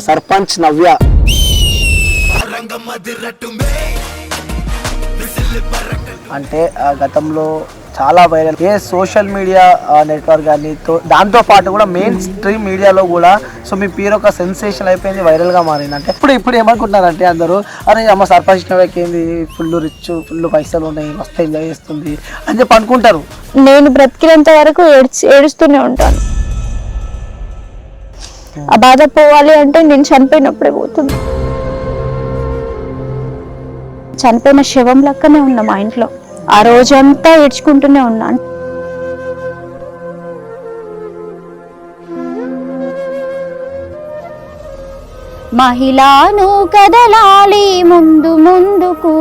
సర్పంచ్ నవ్య. అంటే గతంలో చాలా వైరల్ ఏ సోషల్ మీడియా నెట్వర్క్ కానీ దాంతో పాటు కూడా మెయిన్ స్ట్రీమ్ మీడియాలో కూడా సో మీ పేరు ఒక సెన్సేషన్ అయిపోయింది, వైరల్గా మారింది. అంటే ఇప్పుడు ఏమనుకుంటున్నారంటే అందరూ అరే అమ్మ సర్పంచ్ నవ్యకి ఏంది ఫుల్ రిచ్ ఫుల్ పైసలు ఉన్నాయి మస్తు ఎంజాయ్ చేస్తుంది అని చెప్పి అనుకుంటారు. నేను బ్రతికినంత వరకు ఏడుస్తూనే ఉంటాను. ఆ బాధ పోవాలి అంటే నేను చనిపోయినప్పుడే పోతుంది. చనిపోయిన శవం లెక్కనే ఉన్నా మా ఇంట్లో. ఆ రోజంతా ఏడ్చుకుంటూనే ఉన్నాను. మహిళను కదలాలి ముందు ముందుకు,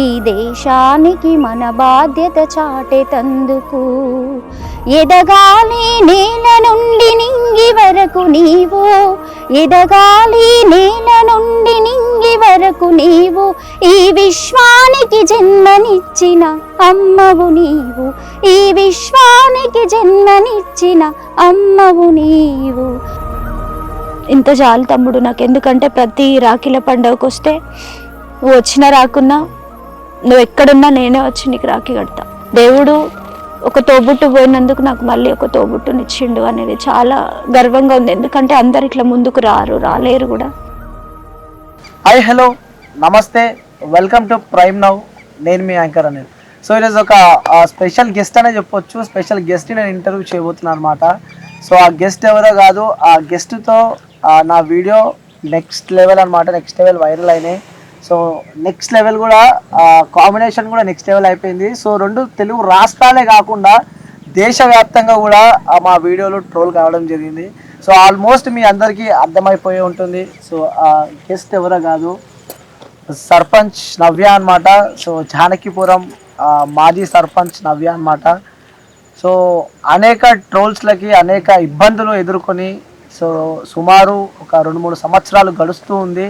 ఈ దేశానికి మన బాధ్యత చాటేతందుకు. ఎదగాలి నేల నుండి నింగి వరకు నీవు, ఎదగాలి నేల నుండి నింగి వరకు నీవు, ఈ విశ్వానికి జన్మనిచ్చిన అమ్మవు నీవు, ఈ విశ్వానికి జన్మనిచ్చిన అమ్మవు నీవు. ఇంత చాలు తమ్ముడు నాకు. ఎందుకంటే ప్రతి రాఖీల పండుగకు వస్తే నువ్వు వచ్చినా రాకున్నా, నువ్వు ఎక్కడున్నా నేనే వచ్చి నీకు రాఖీ కడతా. దేవుడు ఒక తోబుట్టు పోయినందుకు నాకు మళ్ళీ ఒక తోబుట్టునిచ్చిండు అనేది చాలా గర్వంగా ఉంది. ఎందుకంటే అందరు ఇట్లా ముందుకు రాలేరు కూడా. హాయ్ హలో నమస్తే, వెల్కమ్ టు ప్రైమ్ నౌ. నేను మీ యాంకర్ అనేది. సో ఈరోజు ఒక స్పెషల్ గెస్ట్ అనే చెప్పొచ్చు. స్పెషల్ గెస్ట్ నేను ఇంటర్వ్యూ చేయబోతున్నాను అనమాట. సో ఆ గెస్ట్ ఎవరో కాదు, ఆ గెస్ట్తో నా వీడియో నెక్స్ట్ లెవెల్ అనమాట. నెక్స్ట్ లెవెల్ వైరల్ అయినాయి. సో నెక్స్ట్ లెవెల్ కూడా కాంబినేషన్ కూడా నెక్స్ట్ లెవెల్ అయిపోయింది. సో రెండు తెలుగు రాష్ట్రాలే కాకుండా దేశవ్యాప్తంగా కూడా మా వీడియోలు ట్రోల్ కావడం జరిగింది. సో ఆల్మోస్ట్ మీ అందరికీ అర్థమైపోయి ఉంటుంది. సో ఆ గెస్ట్ ఎవరో కాదు, సర్పంచ్ నవ్య అనమాట. సో జానకిపురం మాజీ సర్పంచ్ నవ్య అనమాట. సో అనేక ట్రోల్స్లకి అనేక ఇబ్బందులు ఎదుర్కొని సో సుమారు ఒక 2-3 సంవత్సరాలు గడుస్తూ ఉంది.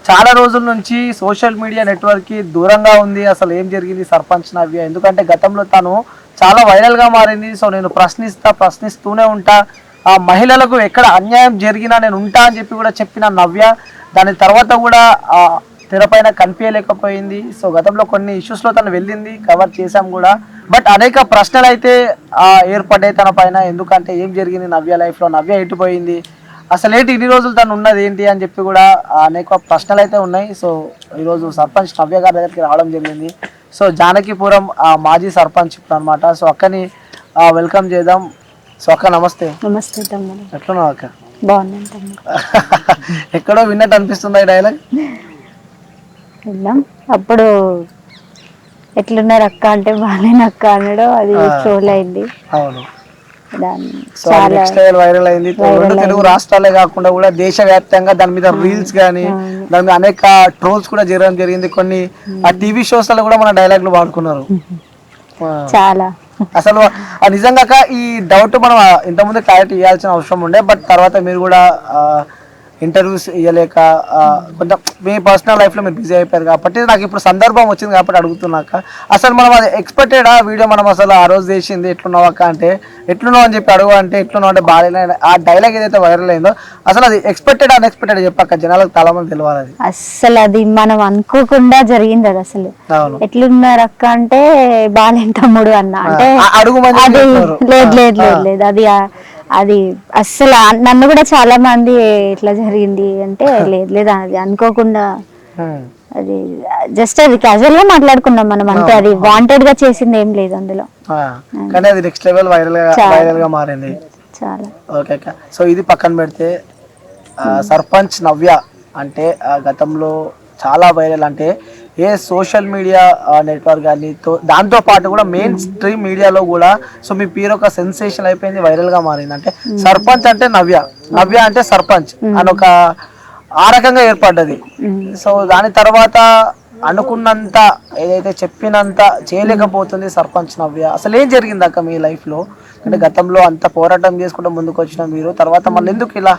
చాలా రోజుల నుంచి సోషల్ మీడియా నెట్వర్క్కి దూరంగా ఉంది. అసలు ఏం జరిగింది సర్పంచ్ నవ్య, ఎందుకంటే గతంలో తను చాలా వైరల్గా మారింది. సో నేను ప్రశ్నిస్తూనే ఉంటా, ఆ మహిళలకు ఎక్కడ అన్యాయం జరిగినా నేను ఉంటా అని చెప్పి కూడా చెప్పిన నవ్య దాని తర్వాత కూడా తెరపైన కనిపించలేకపోయింది. సో గతంలో కొన్ని ఇష్యూస్లో తను వెళ్ళింది, కవర్ చేశాం కూడా. బట్ అనేక ప్రశ్నలు అయితే ఏర్పడ్డాయి తన పైన. ఎందుకంటే ఏం జరిగింది నవ్య లైఫ్లో, నవ్య ఎటుపోయింది, అసలు ఏంటి ఇన్ని రోజులు తను ఉన్నది ఏంటి అని చెప్పి కూడా అనేక ప్రశ్నలు అయితే ఉన్నాయి. సో ఈరోజు సర్పంచ్ నవ్య గారి దగ్గరికి రావడం జరిగింది. సో జానకిపురం మాజీ సర్పంచ్ అనమాట. సో అక్కని వెల్కమ్ చేద్దాం. సో అక్క నమస్తే. నమస్తే తమ్ముడు. ఎట్లున్నావు అక్క? బాగున్నాను తమ్ముడు. ఎక్కడో విన్నట్టు అనిపిస్తుంది ఈ డైలాగ్. అప్పుడు ఎట్లున్నారు అక్క అంటే బాగాలేని అక్క అనడం అది ట్రోల్ అయింది. అవును, నెక్స్ట్ లెవెల్ వైరల్ అయింది. తెలుగు రాష్ట్రాలే కాకుండా కూడా దేశవ్యాప్తంగా దాని మీద రీల్స్ కానీ దాని మీద అనేక ట్రోల్స్ కూడా జరగడం జరిగింది. కొన్ని ఆ టీవీ షోస్ లో కూడా మన డైలాగ్లు వాడుకున్నారు చాలా. అసలు నిజంగా ఈ డౌట్ మనం ఇంతకుముందు క్లారిటీ ఇవ్వాల్సిన అవసరం ఉండే. బట్ తర్వాత మీరు కూడా ఇంటర్వ్యూస్ ఇవ్వలేక కొంచెం మీ పర్సనల్ లైఫ్లో మీరు బిజీ అయిపోయారు కాబట్టి నాకు ఇప్పుడు సందర్భం వచ్చింది కాబట్టి అడుగుతున్నాక, అసలు మనం అది ఎక్స్పెక్టెడ్ వీడియో మనం అసలు ఆ రోజు చేసింది ఎట్లున్నావు అక్క అంటే ఎట్లున్నావు అని చెప్పి అడుగు అంటే ఎట్లున్నావు అంటే బాగాలేనా, ఆ డైలాగ్ ఏదైతే వైరల్ అయిందో అసలు అది ఎక్స్పెక్టెడ్ అన్ఎక్స్పెక్టెడ్ చెప్పాక జనాలకు చాలా మంది తెలియాలి. అది అసలు అది మనం అనుకోకుండా జరిగింది. అది అసలు ఎట్లున్నారు అక్క అంటే బాగాలేని తమ్ముడు అన్న అంటే అడుగు లేదు అది అది అస్సలు నన్ను కూడా చాలా మంది ఇట్లా జరిగింది అంటే లేదు అది అనుకోకుండా, అది జస్ట్ అది క్యాజువల్ గా మాట్లాడుకున్నాం మనం అంతే. అది వాంటెడ్ గా చేసింది ఏం లేదు అందులో. కానీ అది నెక్స్ట్ లెవెల్ వైరల్ గా మారింది చాలా. ఓకే, సో ఇది పక్కన పెడితే సర్పంచ్ నవ్య అంటే గతంలో చాలా వైరల్. అంటే ఏ సోషల్ మీడియా నెట్వర్క్ కానీ దాంతో పాటు కూడా మెయిన్ స్ట్రీమ్ మీడియాలో కూడా సో మీ పేరు ఒక సెన్సేషన్ అయిపోయింది, వైరల్గా మారింది. అంటే సర్పంచ్ అంటే నవ్య, నవ్య అంటే సర్పంచ్ అని ఒక ఆ రకంగా ఏర్పడ్డది. సో దాని తర్వాత అనుకున్నంత ఏదైతే చెప్పినంత చేయలేకపోతుంది సర్పంచ్ నవ్య. అసలు ఏం జరిగింది అక్క మీ లైఫ్లో? అంటే గతంలో అంత పోరాటం చేసుకుంటూ ముందుకు వచ్చిన మీరు తర్వాత మళ్ళీ ఎందుకు ఇలా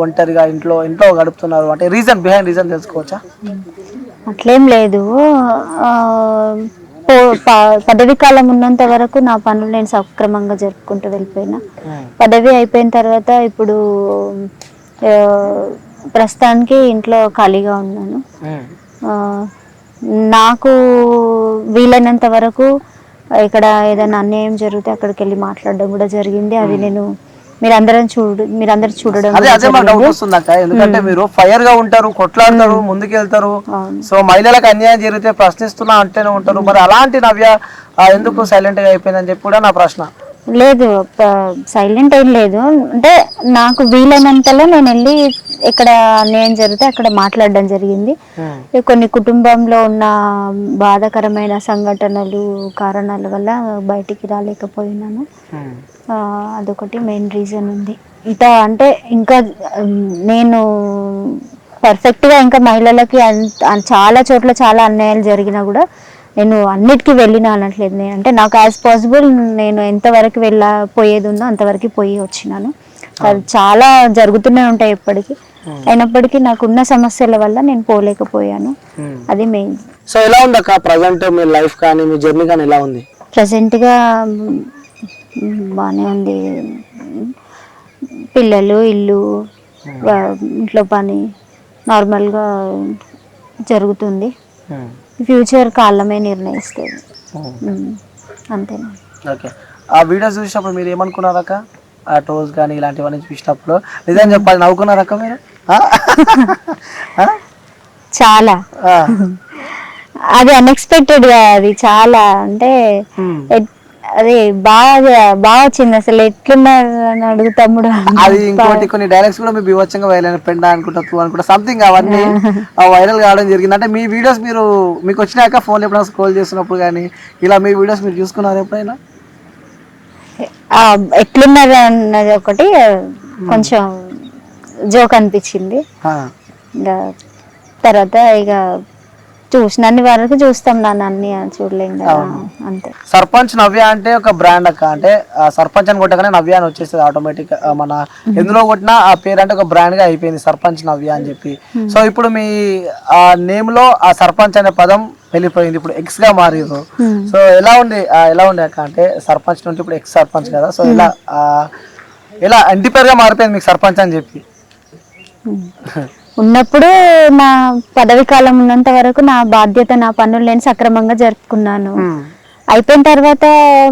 ఒంటరిగా ఇంట్లో గడుపుతున్నారు? అంటే బిహైండ్ రీజన్ తెలుసుకోవచ్చా? అట్లేం లేదు. పదవి కాలం ఉన్నంత వరకు నా పనులు నేను సక్రమంగా జరుపుకుంటూ వెళ్ళిపోయినా. పదవి అయిపోయిన తర్వాత ఇప్పుడు ఆ, ప్రస్తుతానికి ఇంట్లో ఖాళీగా ఉన్నాను. ఆ, నాకు వీలైనంత వరకు ఇక్కడ ఏదైనా అన్యాయం జరిగితే అక్కడికి వెళ్ళి మాట్లాడడం కూడా జరిగింది. అది నేను మీరందరూ చూడడం అదే కూడా అదే మాకు డౌట్ జరిగింది. వస్తుంది అక్క, ఎందుకంటే మీరు ఫైర్ గా ఉంటారు, కొట్లాడతారు, ముందుకెళ్తారు. అవును. సో మహిళలకు అన్యాయం జరిగితే ప్రశ్నిస్తున్నా అంటేనే ఉంటారు. మరి అలాంటి నవ్య ఎందుకు సైలెంట్ గా అయిపోయిందని చెప్పి కూడా నా ప్రశ్న. లేదు, సైలెంట్ ఏం లేదు. అంటే నాకు వీలైనంతలో నేను వెళ్ళి ఎక్కడ అన్యాయం జరిగితే అక్కడ మాట్లాడడం జరిగింది. కొన్ని కుటుంబంలో ఉన్న బాధాకరమైన సంఘటనలు కారణాల వల్ల బయటికి రాలేకపోయినాను. అదొకటి మెయిన్ రీజన్ ఉంది. అంటే ఇంకా నేను పర్ఫెక్ట్గా ఇంకా మహిళలకి చాలా చోట్ల చాలా అన్యాయాలు జరిగినా కూడా నేను అన్నిటికీ వెళ్ళినా అనట్లేదు. నేను అంటే నాకు యాజ్ పాసిబుల్ నేను ఎంతవరకు పోయేది ఉందో అంతవరకు పోయి వచ్చినాను. అది చాలా జరుగుతూనే ఉంటాయి ఎప్పటికీ. అయినప్పటికీ నాకున్న సమస్యల వల్ల నేను పోలేకపోయాను. అది మెయిన్. సో ఎలా ఉంది అక్క ప్రజెంట్ మీ లైఫ్ కానీ మీ జర్నీ కానీ ఎలా ఉంది? ప్రజెంట్గా బాగానే ఉంది. పిల్లలు, ఇల్లు, ఇంట్లో పని నార్మల్గా జరుగుతుంది. ఫ్యూచర్ కాలమే నిర్ణయిస్తుంది. అంతేనా? ఓకే. ఆ వీడియోస్ చూసినప్పుడు మీరు ఏమనుకున్నారక్క? ఆ టోల్స్ కానీ ఇలాంటివన్నీ చూసినప్పుడు నిజం చెప్పాలి, నవ్వుకున్నారక్క మీరు? చాలా. అది అన్ఎక్స్పెక్టెడ్గా, అది చాలా అంటే అది బాగా వచ్చింది. అసలు ఎట్లున్నారు అని అడుగు తమ్ముడు. అది ఇంకోటి కొన్ని డైలాగ్స్ కూడా మీ బీభత్సంగా వైరల్ పెండ అనుకుంటా అనుకుంటా సంథింగ్ అవన్నీ వైరల్ కావడం జరిగింది. అంటే మీ వీడియోస్ మీకు వచ్చినాక ఫోన్ ఎప్పుడైనా స్క్రోల్ చేస్తున్నప్పుడు కానీ ఇలా మీ వీడియోస్ మీరు చూసుకున్నారు ఎప్పుడైనా? ఎట్లున్నారు అన్నది ఒకటి కొంచెం జోక్ అనిపించింది. తర్వాత ఇక చూసినన్ని వరకు చూస్తాం, నన్ను అన్ని చూడలేం కదా, అంతే. సర్పంచ్ నవ్య అంటే ఒక బ్రాండ్ అక్క. అంటే సర్పంచ్ అని కొట్టగానే నవ్య అని వచ్చేస్తుంది ఆటోమేటిక్. మన ఎందులో కొట్టినా ఆ పేరు అంటే ఒక బ్రాండ్ గా అయిపోయింది, సర్పంచ్ నవ్య అని చెప్పి. సో ఇప్పుడు మీ నేమ్ లో ఆ సర్పంచ్ అనే పదం వెళ్ళిపోయింది, ఇప్పుడు ఎక్స్ గా మారిరు. సో ఎలా ఉండే అక్క? అంటే సర్పంచ్ నుండి ఇప్పుడు ఎక్స్ సర్పంచ్ కదా. సో ఎలా ఇంటి పేరుగా మారిపోయింది మీకు సర్పంచ్ అని చెప్పి? ఉన్నప్పుడు నా పదవి కాలం ఉన్నంత వరకు నా బాధ్యత, నా పనులు నేను సక్రమంగా జరుపుకున్నాను. అయిపోయిన తర్వాత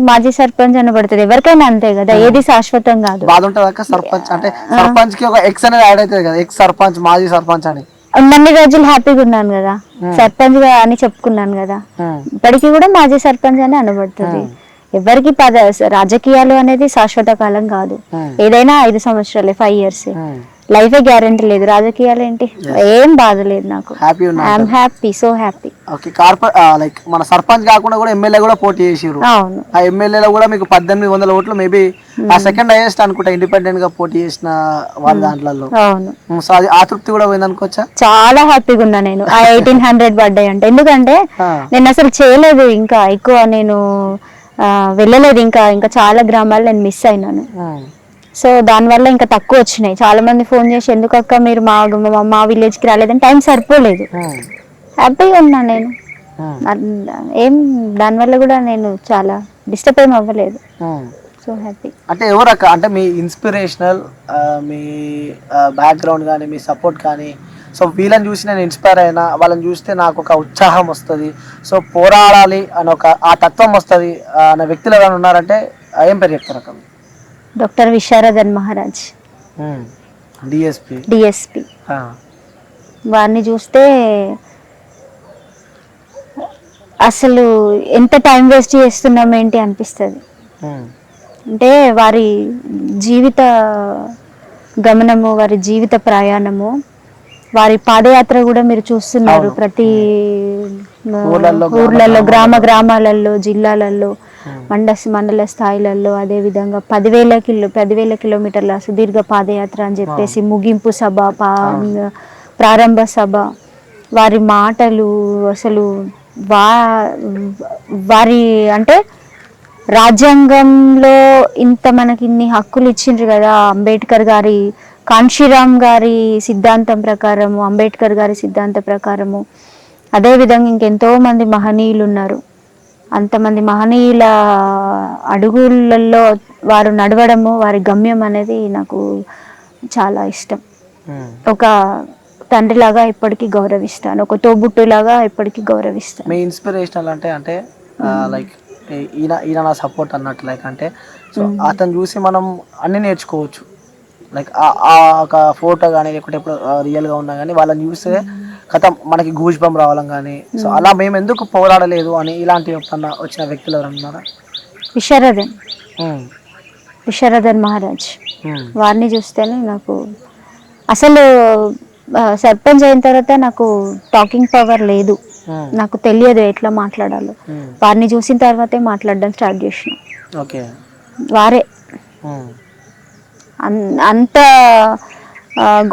మాజీ సర్పంచ్ అనబడుతుంది, ఎవరికైనా అంతే కదా, ఏది శాశ్వతం కాదు. బాధ ఉంటుంది సర్పంచ్ అంటే, సర్పంచ్ కి ఒక ఎక్స్ అనేది యాడ్ అవుతుంది కదా, ఎక్స్ సర్పంచ్, మాజీ సర్పంచ్ అని. ఉన్నన్ని రోజులు హ్యాపీగా ఉన్నాను కదా, సర్పంచ్ గా అని చెప్పుకున్నాను కదా, ఇప్పటికీ కూడా మాజీ సర్పంచ్ అని అనబడుతుంది. ఎవరికి రాజకీయాలు అనేది శాశ్వత కాలం కాదు, ఏదైనా 5 సంవత్సరాలే, 5 years. లైఫే గ్యారెంటీ లేదు, రాజకీయాలు ఏంటి, ఏం బాధ లేదు నాకు. I'm happy, so happy. Like మన సర్పంచ్ కాకుండా కూడా ఎమ్మెల్యే కూడా పోటీ చేసారు. అవును. ఆ ఎమ్మెల్యేలో కూడా మీకు 1800 ఓట్లు, మేబీ ఆ సెకండ్ హైయెస్ట్ అనుకుంటా ఇండిపెండెంట్ గా పోటీ చేసిన వాళ్ళ దాంట్లో. అవును. సో అది ఆతృప్తి కూడా పోయింది అనుకోవచ్చా? చాలా హ్యాపీగా ఉన్నా నేను ఆ 1800 పడ్డాయి అంటే. ఎందుకంటే నేను అసలు చేయలేదు, ఇంకా ఎక్కువ నేను వెళ్ళలేదు, ఇంకా చాలా గ్రామాలు నేను మిస్ అయినాను. సో దానివల్ల ఇంకా తక్కువ వచ్చినాయి. చాలా మంది ఫోన్ చేసి ఎందుకు అక్క మీరు మా విలేజ్ కి రాలేదని, టైం సరిపోలేదు. హ్యాపీగా ఉన్నా నేను, ఏం దానివల్ల కూడా నేను చాలా డిస్టర్బ్ ఏం అవ్వలేదు. So happy. అంటే ఎవరక్క అంటే మీ ఇన్స్పిరేషనల్, మీ బ్యాక్గ్రౌండ్ కానీ మీ సపోర్ట్ కానీ, సో వీళ్ళని చూసి నేను ఇన్స్పైర్ అయినా, వాళ్ళని చూస్తే నాకు ఒక ఉత్సాహం వస్తుంది, సో పోరాడాలి అని ఆ తత్వం వస్తుంది అనే వ్యక్తులు ఎవరైనా ఉన్నారంటే ఏం పేరు చెప్తారు అక్క? Doctor Visharadan Maharaj, DSP. వారిని చూస్తే అసలు ఎంత టైం వేస్ట్ చేస్తున్నాం ఏంటి అనిపిస్తుంది. అంటే వారి జీవిత గమనము, వారి జీవిత ప్రయాణము, వారి పాదయాత్ర కూడా మీరు చూస్తున్నారు. ప్రతి ఊర్లలో, గ్రామాలలో, జిల్లాలలో, మండల స్థాయిలలో, అదే విధంగా 10,000 కిలోమీటర్ల సుదీర్ఘ పాదయాత్ర అని చెప్పేసి, ముగింపు సభ, ప్రారంభ సభ, వారి మాటలు అసలు వారి అంటే రాజ్యాంగంలో మనకి ఇన్ని హక్కులు ఇచ్చిండ్రు కదా. అంబేద్కర్ గారి, కాన్షీరామ్ గారి సిద్ధాంతం ప్రకారము, అంబేద్కర్ గారి సిద్ధాంత ప్రకారము, అదేవిధంగా ఇంకెంతో మంది మహనీయులు ఉన్నారు. అంతమంది మహనీయుల అడుగులలో వారు నడవడము, వారి గమ్యం అనేది నాకు చాలా ఇష్టం. ఒక తండ్రిలాగా ఎప్పటికీ గౌరవిస్తాను, ఒక తోబుట్టులాగా ఎప్పటికీ గౌరవిస్తాను. మీ ఇన్స్పిరేషనల్ అంటే లైక్ ఈయన ఈయన నా సపోర్ట్ అన్నట్టు లైక్ అంటే సో అతను చూసి మనం అన్నీ నేర్చుకోవచ్చు. లైక్ ఆ ఒక ఫోటో కానీ లేకుంటే ఇప్పుడు రియల్గా ఉన్నా కానీ వాళ్ళని చూస్తే కథ మనకి గూజ్ బంప్ రావడం కానీ సో అలా మేము ఎందుకు పోరాడలేదు అని ఇలాంటి ఎప్పుడన్నా వచ్చిన వ్యక్తులు ఎవరు ఉన్నారా? విశారదన్ మహారాజ్ వారిని చూస్తేనే నాకు అసలు సర్పంచ్ అయిన తర్వాత నాకు టాకింగ్ పవర్ లేదు, నాకు తెలియదు ఎట్లా మాట్లాడాలో. వారిని చూసిన తర్వాతే మాట్లాడడం స్టార్ట్ చేసిన. వారే అంత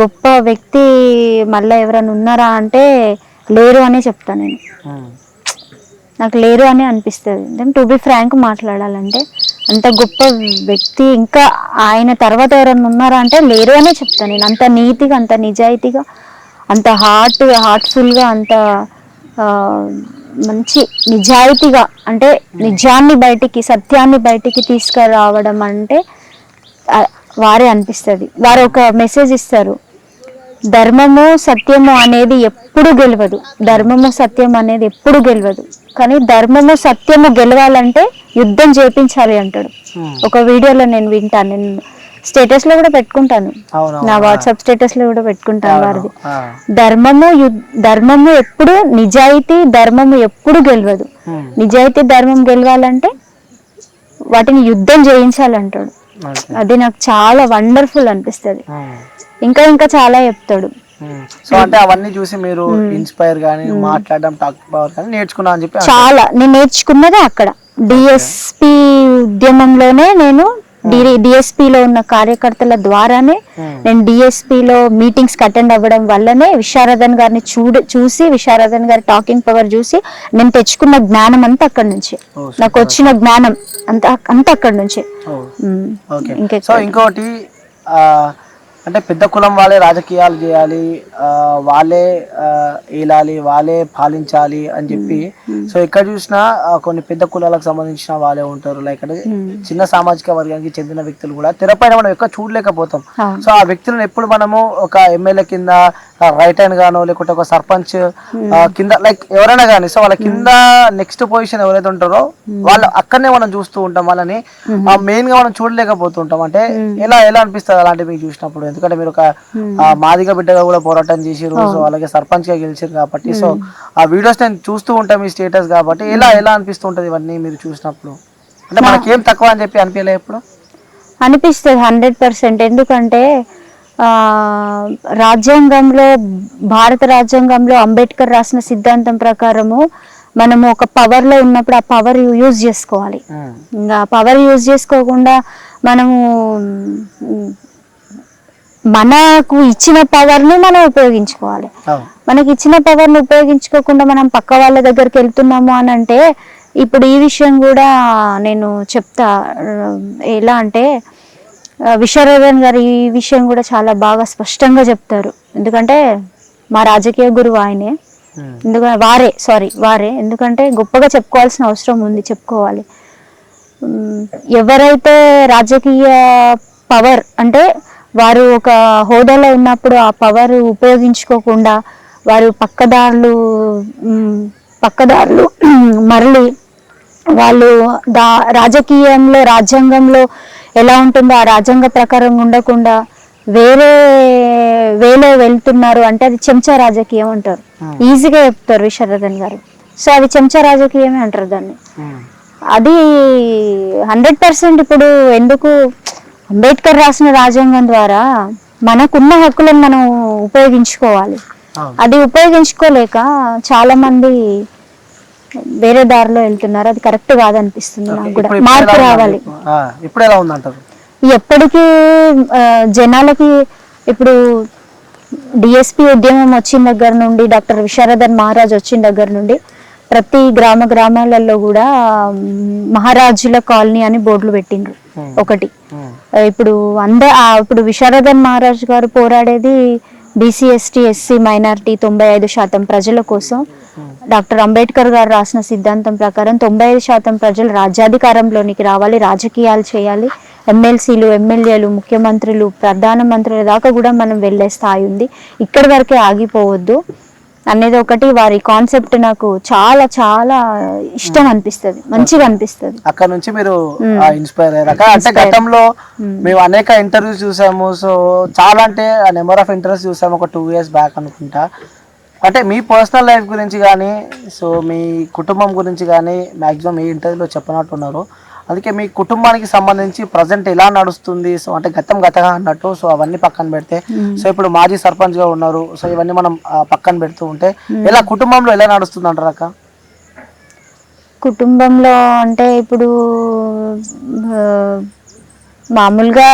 గొప్ప వ్యక్తి మళ్ళీ ఎవరైనా ఉన్నారా అంటే లేరు అనే చెప్తాను నేను. నాకు లేరు అని అనిపిస్తుంది. టు బి ఫ్రాంక్ మాట్లాడాలంటే అంత గొప్ప వ్యక్తి ఇంకా ఆయన తర్వాత ఎవరైనా ఉన్నారా అంటే లేరు అనే చెప్తాను నేను. అంత నీతిగా, అంత నిజాయితీగా, అంత హార్ట్ఫుల్గా, అంత మంచి నిజాయితీగా అంటే నిజాన్ని బయటికి, సత్యాన్ని బయటికి తీసుకురావడం అంటే వారే అనిపిస్తుంది. వారు ఒక మెసేజ్ ఇస్తారు, ధర్మము సత్యము అనేది ఎప్పుడు గెలవదు, ధర్మము సత్యం అనేది ఎప్పుడు గెలవదు, కానీ ధర్మము సత్యము గెలవాలంటే యుద్ధం చేపించాలి అంటాడు. ఒక వీడియోలో నేను వింటాను, నేను స్టేటస్ లో కూడా పెట్టుకుంటాను, నా వాట్సాప్ స్టేటస్ లో కూడా పెట్టుకుంటాను వారిది. ధర్మము ఎప్పుడు నిజాయితీ, ధర్మము ఎప్పుడు గెలవదు, నిజాయితీ ధర్మం గెలవాలంటే వాటిని యుద్ధం చేయించాలంటాడు. అది నాకు చాలా వండర్ఫుల్ అనిపిస్తుంది. ఇంకా ఇంకా చాలా చెప్తాడు. సో అంటే అవన్నీ చూసి మీరు ఇన్స్పైర్ గానీ మాట్లాడడం నేర్చుకున్నా అని చెప్పి చాలా నేను నేర్చుకున్నదే అక్కడ డిఎస్పి ఉద్యమంలోనే. నేను డిఎస్పిలో ఉన్న కార్యకర్తల ద్వారానే నేను డిఎస్పిలో మీటింగ్స్ అటెండ్ అవ్వడం వల్లనే విశారదన్ గారిని చూసి విశారదన్ గారి టాకింగ్ పవర్ చూసి నేను తెచ్చుకున్న జ్ఞానం అంతా అక్కడి నుంచి, నాకు వచ్చిన జ్ఞానం అంతా అక్కడి నుంచి. ఇంకోటి అంటే పెద్ద కులం వాళ్ళే రాజకీయాలు చేయాలి, వాళ్ళే ఏలాలి, వాళ్ళే పాలించాలి అని చెప్పి సో ఎక్కడ చూసినా కొన్ని పెద్ద కులాలకు సంబంధించిన వాళ్ళే ఉంటారు. లైక్ అంటే చిన్న సామాజిక వర్గానికి చెందిన వ్యక్తులు కూడా తెరపైన మనం ఎక్కువ చూడలేకపోతాం. సో ఆ వ్యక్తులను ఎప్పుడు మనము ఒక ఎమ్మెల్యే కింద రైట్ హ్యాండ్ గానో లేకుంటే ఒక సర్పంచ్ కింద లైక్ ఎవరైనా కానీ సో వాళ్ళ కింద నెక్స్ట్ పొజిషన్ ఎవరైతే ఉంటారో వాళ్ళు అక్కడనే మనం చూస్తూ ఉంటాం. వాళ్ళని మెయిన్ గా మనం చూడలేకపోతుంటాం. అంటే ఎలా అనిపిస్తుంది అలాంటివి మీకు చూసినప్పుడు? ఎందుకంటే మీరు ఒక మాదిగ బిడ్డగా కూడా పోరాటం చేసిరు, సో అలాగే సర్పంచ్ గా గెలిచారు కాబట్టి సో ఆ వీడియోస్ నేను చూస్తూ ఉంటాం మీ స్టేటస్ కాబట్టి ఎలా అనిపిస్తుంటది ఇవన్నీ మీరు చూసినప్పుడు? అంటే మనకేం తక్కువ అని చెప్పి అనిపించలే ఎప్పుడు? అనిపిస్తుంది 100%. ఎందుకంటే రాజ్యాంగంలో, భారత రాజ్యాంగంలో అంబేద్కర్ రాసిన సిద్ధాంతం ప్రకారము మనము ఒక పవర్ లో ఉన్నప్పుడు ఆ పవర్ యూజ్ చేసుకోవాలి. ఇంకా పవర్ యూజ్ చేసుకోకుండా మనము మనకు ఇచ్చిన పవర్ ని మనం ఉపయోగించుకోవాలి. మనకి ఇచ్చిన పవర్ ని ఉపయోగించుకోకుండా మనం పక్క వాళ్ళ దగ్గరికి వెళ్తున్నాము అని అంటే, ఇప్పుడు ఈ విషయం కూడా నేను చెప్తా. ఎలా అంటే విశారదన్ గారు ఈ విషయం కూడా చాలా బాగా స్పష్టంగా చెప్తారు. ఎందుకంటే మా రాజకీయ గురువు ఆయనే, వారే. ఎందుకంటే గొప్పగా చెప్పుకోవాల్సిన అవసరం ఉంది, చెప్పుకోవాలి. ఎవరైతే రాజకీయ పవర్ అంటే వారు ఒక హోదాలో ఉన్నప్పుడు ఆ పవర్ ఉపయోగించుకోకుండా వారు పక్కదారులు మరలి వాళ్ళు రాజకీయంలో, రాజ్యాంగంలో ఎలా ఉంటుందో ఆ రాజ్యాంగ ప్రకారం ఉండకుండా వేరే వేలో వెళ్తున్నారు అంటే అది చెంచా రాజకీయం అంటారు. ఈజీగా చెప్తారు విశారదన్ గారు. సో అది చెంచా రాజకీయమే అంటారు దాన్ని. అది 100% ఇప్పుడు ఎందుకు అంబేద్కర్ రాసిన రాజ్యాంగం ద్వారా మనకున్న హక్కులను మనం ఉపయోగించుకోవాలి. అది ఉపయోగించుకోలేక చాలా మంది వేరే దారిలో వెళ్తున్నారు. అది కరెక్ట్ కాదనిపిస్తుంది నాకు కూడా. మార్పు రావాలి. ఇప్పుడు ఎలా ఉందంటారు? ఎప్పటికీ జనాలకి ఇప్పుడు డిఎస్పి ఉద్యమం వచ్చిన దగ్గర నుండి, డాక్టర్ విశారదన్ మహారాజ్ వచ్చిన దగ్గర నుండి ప్రతి గ్రామాలలో కూడా మహారాజుల కాలనీ అని బోర్డులు పెట్టిండ్రు ఒకటి. ఇప్పుడు విశారదన్ మహారాజ్ గారు పోరాడేది బీసీ, ఎస్టీ, ఎస్సీ, మైనారిటీ 95% ప్రజల కోసం. డాక్టర్ అంబేద్కర్ గారు రాసిన సిద్ధాంతం ప్రకారం 95% ప్రజలు రాజ్యాధికారంలోనికి రావాలి, రాజకీయాలు చేయాలి, ఎమ్మెల్సీలు, ఎమ్మెల్యేలు, ముఖ్యమంత్రులు, ప్రధానమంత్రుల దాకా కూడా మనం వెళ్ళే స్థాయి ఉంది, ఇక్కడి వరకే ఆగిపోవద్దు అనేది ఒకటి వారి కాన్సెప్ట్ నాకు చాలా చాలా ఇష్టం అనిపిస్తుంది, మంచిగా అనిపిస్తుంది. అక్కడ నుంచి మీరు ఇన్స్పైర్ అయ్యారు. అంటే గతంలో మేము అనేక ఇంటర్వ్యూస్ చూసాము. సో చాలా అంటే నెంబర్ ఆఫ్ ఇంటర్వ్యూస్ చూసాము ఒక 2 years బ్యాక్ అనుకుంటా. అంటే మీ పర్సనల్ లైఫ్ గురించి కానీ, సో మీ కుటుంబం గురించి కానీ మ్యాక్సిమం ఏ ఇంటర్వ్యూలో చెప్పినట్టున్నారు. అందుకే మీ కుటుంబానికి సంబంధించి ప్రజెంట్ ఎలా నడుస్తుంది, సో అంటే గతగా అన్నట్టు, సో అవన్నీ పక్కన పెడితే, సో ఇప్పుడు మాజీ సర్పంచ్గా ఉన్నారు, సో ఇవన్నీ మనం పక్కన పెడుతూ ఉంటే ఎలా కుటుంబంలో ఎలా నడుస్తుంది అంటారు అక్క? కుటుంబంలో అంటే ఇప్పుడు మామూలుగా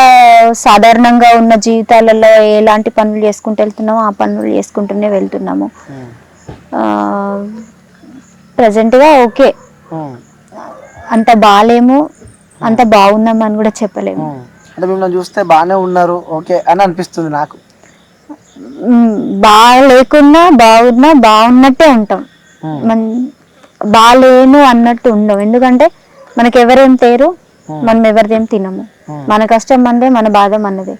సాధారణంగా ఉన్న జీవితాలలో ఎలాంటి పనులు చేసుకుంటూ వెళ్తున్నామో ఆ పనులు చేసుకుంటూనే వెళ్తున్నాము. ప్రజెంట్గా ఓకే, అంత బాగాలేము, అంత బాగున్నాము అని కూడా చెప్పలేము. అంటే మిమ్మల్ని చూస్తే బాగానే ఉన్నారు ఓకే అని అనిపిస్తుంది నాకు. బాగాలేకున్నా బాగున్నా బాగున్నట్టే ఉంటాం, బాగాలేను అన్నట్టు ఉండవు. ఎందుకంటే మనకి ఎవరేం తేరు, మనం ఎవరిదేం తినము, మన కష్టం మనదే, మన బాధ మనదే.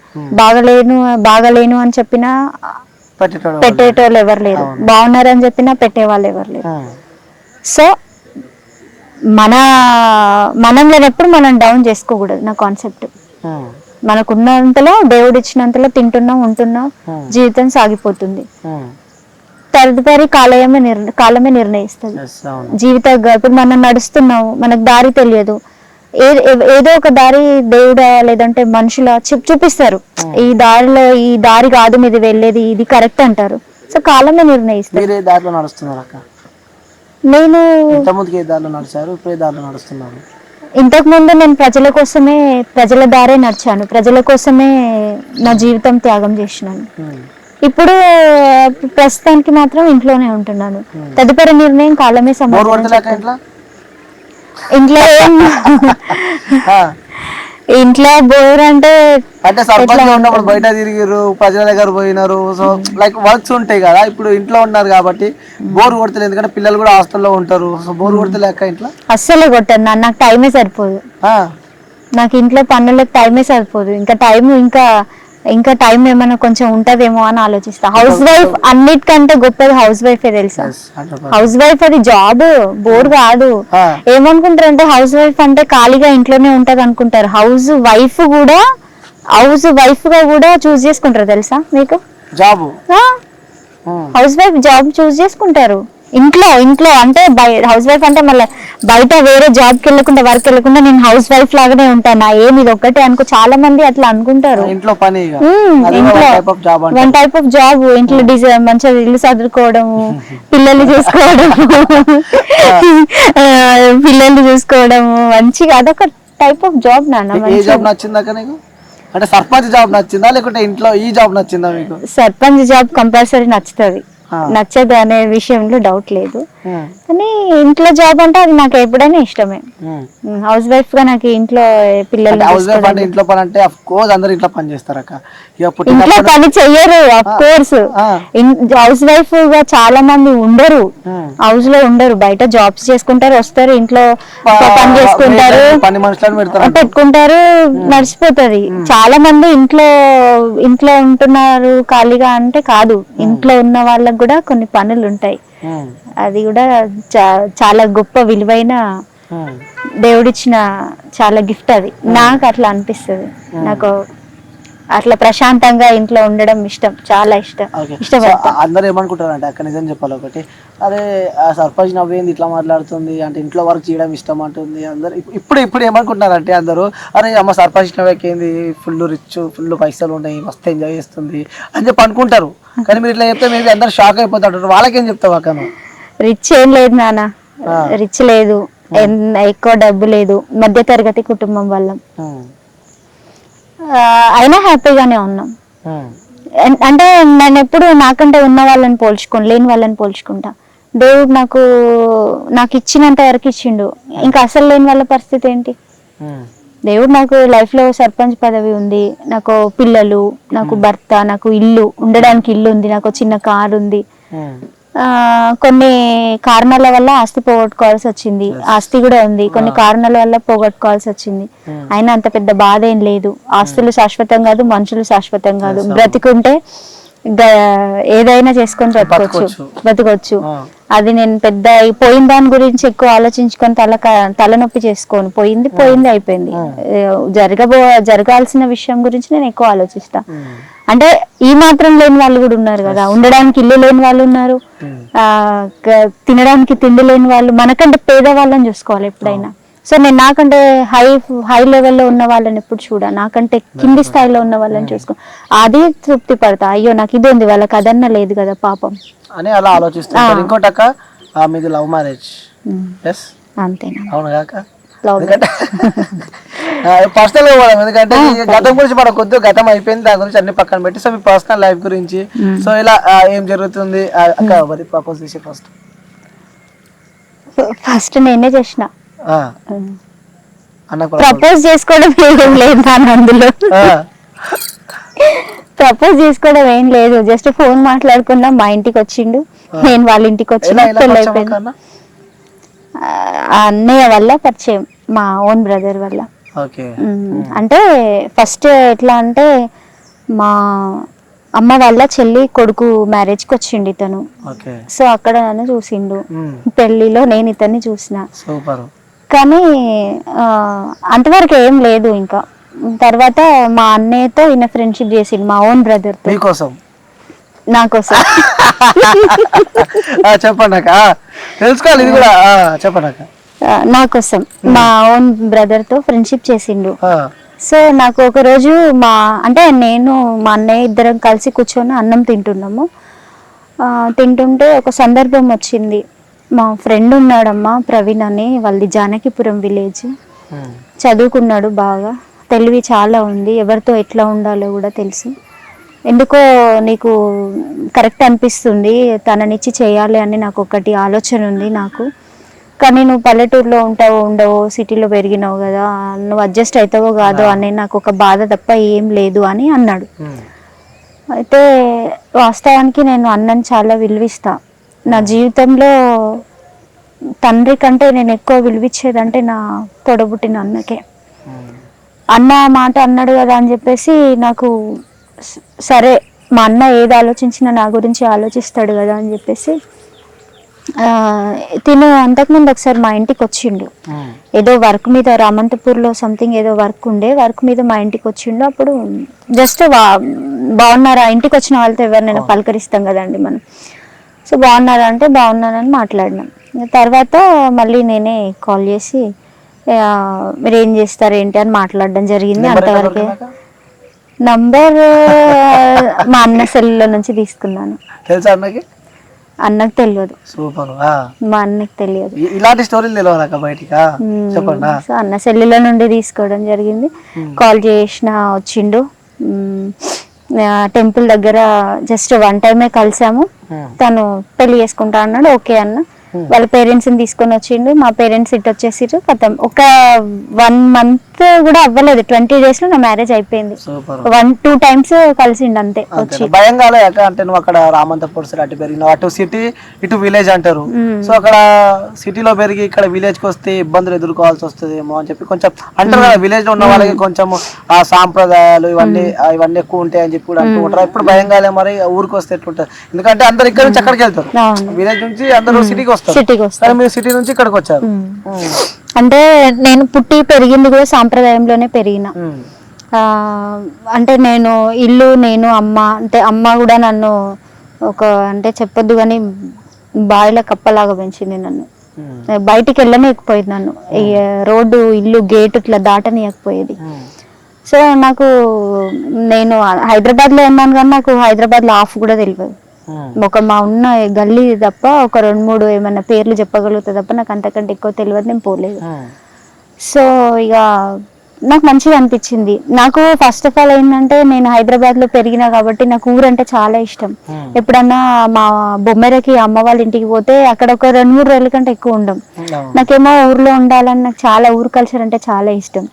బాగలేను అని చెప్పినా పెట్టేటోళ్ళు ఎవరు లేరు, బాగున్నారని చెప్పినా పెట్టేవాళ్ళు ఎవరు లేరు. సో మనం లేనప్పుడు మనం డౌన్ చేసుకోకూడదు నా కాన్సెప్ట్. మనకున్నంతలో, దేవుడు ఇచ్చినంతలో తింటున్నాం, ఉంటున్నాం, జీవితం సాగిపోతుంది. తదుపరి కాలమే నిర్ణయిస్తుంది జీవిత. ఇప్పుడు మనం నడుస్తున్నాము, మనకు దారి తెలియదు, ఏదో ఒక దారి దేవుడా లేదంటే మనుషుల చూపిస్తారు, ఈ దారి కాదు మీది వెళ్ళేది, ఇది కరెక్ట్ అంటారు. సో కాలమే నిర్ణయిస్తారు. నేను ఇంతకు ముందు నేను ప్రజల దారే నడిచాను, ప్రజల కోసమే నా జీవితం త్యాగం చేసినాను. ఇప్పుడు ప్రస్తుతానికి మాత్రం ఇంట్లోనే ఉంటున్నాను. తదుపరి నిర్ణయం కాలమే సమాధానం. ఇంట్లో బోర్ అంటే సర్పంచ్ ఉన్నప్పుడు బయట తిరిగిరు, ప్రజల దగ్గర పోయినారు, సో లైక్ వర్క్స్ ఉంటాయి కదా. ఇప్పుడు ఇంట్లో ఉన్నారు కాబట్టి బోర్ కొడతలేదు, ఎందుకంటే పిల్లలు కూడా హాస్టల్లో ఉంటారు. సో బోర్ కొడతలేక ఇంట్లో అస్సలే కొట్టాను, నాకు టైమే సరిపోదు. నాకు ఇంట్లో పనులకు టైమే సరిపోదు. ఇంకా టైం ఏమైనా కొంచెం ఉంటదేమో అని ఆలోచిస్తా. హౌస్ వైఫ్ అన్నిటికంటే గొప్పది హౌస్ వైఫే తెలుసా. హౌస్ వైఫ్ అది జాబ్, బోర్ కాదు. ఏమనుకుంటారు అంటే హౌస్ వైఫ్ అంటే ఖాళీగా ఇంట్లోనే ఉంటది అనుకుంటారు. హౌస్ వైఫ్ గా కూడా చూస్ చేసుకుంటారు తెలుసా మీకు. జాబ్ హౌస్ వైఫ్ జాబ్ చూస్ చేసుకుంటారు. ఇంట్లో అంటే హౌస్ వైఫ్ అంటే మళ్ళీ బయట వేరే జాబ్కి వెళ్ళకుండా, వర్క్ వెళ్ళకుండా నేను హౌస్ వైఫ్ లాగానే ఉంటాను, ఏమి ఇది ఒక్కటే అనుకో. చాలా మంది అట్లా అనుకుంటారు. One type of job. ఇంట్లో మంచిగా ఇల్లు సదురుకోవడము, పిల్లలు చూసుకోవడము మంచిగా, అదొక టైప్ ఆఫ్ జాబ్. అంటే సర్పంచ్ జాబ్ నచ్చిందా లేకుంటే ఇంట్లో ఈ జాబ్ నచ్చిందా మీకు? సర్పంచ్ జాబ్ కంపల్సరీ నచ్చుతుంది, నచ్చదు అనే విషయంలో డౌట్ లేదు. కానీ ఇంట్లో జాబ్ అంటే అది నాకు ఎప్పుడైనా ఇష్టమే. హౌస్ వైఫ్ గా నాకు ఇంట్లో పిల్లలు ఇంట్లో పని అంటే ఆఫ్ కోర్స్ అందరూ ఇంట్లో పని చేస్తారు అక్క. ఇంట్లో పని చెయ్యరు ఆఫ్ కోర్స్. హౌస్ వైఫ్ గా చాలా మంది ఉండరు, హౌస్ లో ఉండరు, బయట జాబ్స్ చేసుకుంటారు, వస్తారు, ఇంట్లో పని చేసుకుంటారు, పెట్టుకుంటారు, నడిచిపోతుంది. చాలా మంది ఇంట్లో ఉంటున్నారు ఖాళీగా అంటే కాదు, ఇంట్లో ఉన్న వాళ్ళకి కూడా కొన్ని పనులు ఉంటాయి. అది కూడా చాలా గొప్ప విలువైన దేవుడిచ్చిన చాలా గిఫ్ట్ అది. నాకు అట్లా అనిపిస్తుంది. నాకు అట్లా ప్రశాంతంగా ఇంట్లో ఉండడం ఇష్టం, చాలా ఇష్టపడతా. అందరూ ఏమనుకుంటారు అంటే అక్కడ నిజం చెప్పాలి ఒకటి, అరే ఆ సర్పంచ్ నవ్వేంది ఇట్లా మాట్లాడుతుంది అంటే ఇంట్లో వర్క్ చేయడం ఇష్టం అంటుంది. అందరు ఇప్పుడు ఏమనుకుంటున్నారంటే అందరూ, అరే అమ్మ సర్పంచ్ నవ్వేకేంది, ఫుల్ రిచ్, ఫుల్ పైసలు ఉన్నాయి, మస్తు ఎంజాయ్ చేస్తుంది అని చెప్పి అనుకుంటారు. కానీ మీరు ఇట్లా చెప్తే మేబీ అందరు షాక్ అయిపోతారు. వాళ్ళకేం చెప్తావు అక్క? రిచ్ ఏం లేదు నాన్న, రిచ్ లేదు, ఎక్కువ డబ్బు లేదు, మధ్య తరగతి కుటుంబం వల్ల అయినా హ్యాపీగానే ఉన్నాం. అంటే నేను ఎప్పుడు నాకంటే ఉన్న వాళ్ళని పోల్చుకోను, లేని వాళ్ళని పోల్చుకుంటా. దేవుడు నాకు ఇచ్చినంత వరకు ఇచ్చిండు, ఇంకా అసలు లేని వాళ్ళ పరిస్థితి ఏంటి? దేవుడు నాకు లైఫ్ లో సర్పంచ్ పదవి ఉంది, నాకు పిల్లలు, నాకు భర్త, నాకు ఇల్లు, ఉండడానికి ఇల్లు ఉంది, నాకు చిన్న కారు ఉంది. కొన్ని కారణాల వల్ల ఆస్తి పోగొట్టుకోవాల్సి వచ్చింది. ఆస్తి కూడా ఉంది, కొన్ని కారణాల వల్ల పోగొట్టుకోవాల్సి వచ్చింది. అయినా అంత పెద్ద బాధ ఏం లేదు. ఆస్తులు శాశ్వతం కాదు, మనుషులు శాశ్వతం కాదు. బ్రతికుంటే ఏదైనా చేసుకొని బ్రతకొచ్చు. అది నేను పెద్ద పోయిన దాని గురించి ఎక్కువ ఆలోచించుకొని తలనొప్పి చేసుకోను. పోయింది అయిపోయింది. జరగాల్సిన విషయం గురించి నేను ఎక్కువ ఆలోచిస్తా. అంటే ఈ మాత్రం లేని వాళ్ళు కూడా ఉన్నారు కదా, ఉండడానికి ఇల్లు లేని వాళ్ళు ఉన్నారు, తినడానికి తిండి లేని వాళ్ళు. మనకంటే పేదవాళ్ళని చూసుకోవాలి ఎప్పుడైనా. సో నేను నాకంటే హై లెవెల్లో ఉన్న వాళ్ళని ఎప్పుడు నాకంటే కింది స్థాయిలో ఉన్న వాళ్ళని చూసుకో, అది తృప్తి పడతా. అయ్యో నాకు ఇది ఉంది, వాళ్ళకి అదన్నా లేదు కదా పాపం అని అలా ఆలోచిస్తాను. ఇంకోటి అక్క, మీది లవ్ మ్యారేజ్ అంతేనా? అవును కాక పర్సనల్ గా పోదాం, ఎందుకంటే గతం గురించి మన కొద్దిగా గతం అయిపోయింది, దాని గురించి అన్ని పక్కన పెట్టి సో మీ పర్సనల్ లైఫ్ గురించి సో ఇలా ఏం జరుగుతుంది అక్క? మరి ప్రపోజ్ చేసి ఫస్ట్ నేనే చేసిన. ప్రపోజ్ చేసుకోవడం ఏం లేదు అందులో, ప్రపోజ్ చేసుకోవడం ఏం లేదు. జస్ట్ ఫోన్ మాట్లాడుకున్నా, మా ఇంటికి వచ్చిండు, నేను వాళ్ళ ఇంటికి వచ్చిన. అన్నయ్య వల్ల పరిచయం, మా ఓన్ బ్రదర్ వల్ల. అంటే ఫస్ట్ ఎట్లా అంటే మా అమ్మ వాళ్ళ చెల్లి కొడుకు మ్యారేజ్ కి వచ్చిండు ఇతను. సో అక్కడ నన్ను చూసిండు, పెళ్లిలో నేను ఇతన్ని చూసిన. కానీ అంతవరకు ఏం లేదు. ఇంకా తర్వాత మా అన్నయ్యతో ఈయన ఫ్రెండ్షిప్ చేసిండు, మా ఓన్ బ్రదర్ తో. నా కోసం చెప్పండి తెలుసుకోవాలి, ఇది కూడా చెప్పండి. నా కోసం మా ఓన్ బ్రదర్ తో ఫ్రెండ్షిప్ చేసిండు. సో నాకు ఒక రోజు అంటే నేను మా అన్నయ్య ఇద్దరం కలిసి కూర్చొని అన్నం తింటున్నాము. తింటుంటే ఒక సందర్భం వచ్చింది. మా ఫ్రెండ్ ఉన్నాడమ్మా, ప్రవీణ్ అని, వాళ్ళది జానకిపురం విలేజ్. చదువుకున్నాడు బాగా, తెలివి చాలా ఉంది, ఎవరితో ఎట్లా ఉండాలో కూడా తెలుసు. ఎందుకో నీకు కరెక్ట్ అనిపిస్తుంది, తననిచ్చి చేయాలి అని నాకు ఒకటి ఆలోచన ఉంది నాకు. కానీ నువ్వు పల్లెటూరులో ఉండవో సిటీలో పెరిగినావు కదా, నువ్వు అడ్జస్ట్ అవుతావో కాదో అని నాకు ఒక బాధ తప్ప ఏం లేదు అని అన్నాడు. అయితే వాస్తవానికి నేను అన్నని చాలా విలువిస్తా. నా జీవితంలో తండ్రి కంటే నేను ఎక్కువ విలువిచ్చేదంటే నా తోడబుట్టిన అన్నకే. అన్న మాట అన్నాడు కదా అని చెప్పేసి నాకు సరే, మా అన్న ఏది ఆలోచించినా నా గురించి ఆలోచిస్తాడు కదా అని చెప్పేసి తిను అంతకుముందు ఒకసారి మా ఇంటికి వచ్చిండు. ఏదో వర్క్ మీద, రామంతపూర్లో సంథింగ్ ఏదో వర్క్ మీద మా ఇంటికి వచ్చిండు. అప్పుడు జస్ట్ బాగున్నారా, ఇంటికి వచ్చిన వాళ్ళతో ఎవరినైనా పలకరిస్తాం కదండి మనం. సో బాగున్నారా అంటే బాగున్నానని మాట్లాడినాం. తర్వాత మళ్ళీ నేనే కాల్ చేసి మీరు ఏం చేస్తారు ఏంటి అని మాట్లాడడం జరిగింది. అంతవరకే. నంబర్ మా అన్న సెల్లో నుంచి తీసుకున్నాను. అన్నకు తెలియదు, మా అన్నకి తెలియదు. ఇలాంటి స్టోరీలు తెలియదు బయటికి. సో అన్న సెల్లులో నుండి తీసుకోవడం జరిగింది. కాల్ చేసిన వచ్చిండు. టెంపుల్ దగ్గర జస్ట్ వన్ టైమే కలిసాము. తను పెళ్లి చేసుకుంటా అన్నాడు, ఓకే అన్న. వాళ్ళ పేరెంట్స్ ని తీసుకొని వచ్చిండు. మా పేరెంట్స్ ఇటు వచ్చేసిరు. ఒక 1 month కూడా అవ్వలేదు, 20 days లో నా మ్యారేజ్ అయిపోయింది. 1-2 times కలిసిండు అంతే. వచ్చి భయం కాలేక? అంటే నువ్వు అక్కడ రామంతపూర్ సైడ్ అటు పెరిగినావు, అటు సిటీ ఇటు విలేజ్ అంటారు. సో అక్కడ సిటీలో పెరిగి ఇక్కడ విలేజ్ కి వస్తే ఇబ్బందులు ఎదుర్కోవాల్సి వస్తుందేమో అని చెప్పి కొంచెం అంటారు కదా, విలేజ్ లో ఉన్న వాళ్ళకి కొంచెం ఆ సాంప్రదాయాలు ఇవన్నీ ఎక్కువ ఉంటాయి అని చెప్పి కూడా అంటూ ఉంటారు. ఇప్పుడు భయం కాలే మరి ఊరికి వస్తే ఎట్లుంటారు? ఎందుకంటే అందరు ఇక్కడ నుంచి అక్కడికి వెళ్తారు, విలేజ్ నుంచి అందరూ సిటీకి వస్తారు. మీరు సిటీ నుంచి ఇక్కడికి వచ్చారు. అంటే నేను పుట్టి పెరిగింది కూడా సాంప్రదాయంలోనే పెరిగిన. అంటే నేను అమ్మ, అంటే అమ్మ కూడా నన్ను అంటే చెప్పొద్దు కానీ బాయిల కప్పలాగా పెంచింది నన్ను. బయటికి వెళ్ళనియకపోయేది నన్ను, రోడ్డు ఇల్లు గేట్ ఇట్లా దాటనియకపోయేది. సో నేను హైదరాబాద్ లో ఉన్నాను కానీ నాకు హైదరాబాద్ లో ఆఫ్ కూడా తెలియదు. మా ఉన్న గల్లీ తప్ప ఒక 2-3 ఏమన్నా పేర్లు చెప్పగలుగుతా తప్ప నాకు అంతకంటే ఎక్కువ తెలియదు. నేను పోలేదు. సో ఇక నాకు మంచిగా అనిపించింది. నాకు ఫస్ట్ ఆఫ్ ఆల్ ఏంటంటే నేను హైదరాబాద్ లో పెరిగినా కాబట్టి నాకు ఊరంటే చాలా ఇష్టం. ఎప్పుడన్నా మా బొమ్మెరకి అమ్మ వాళ్ళ ఇంటికి పోతే అక్కడ ఒక 2-3 రోజుల కంటే ఎక్కువ ఉండం. నాకేమో ఊర్లో ఉండాలని, నాకు చాలా ఊరు కల్చర్ అంటే చాలా ఇష్టం.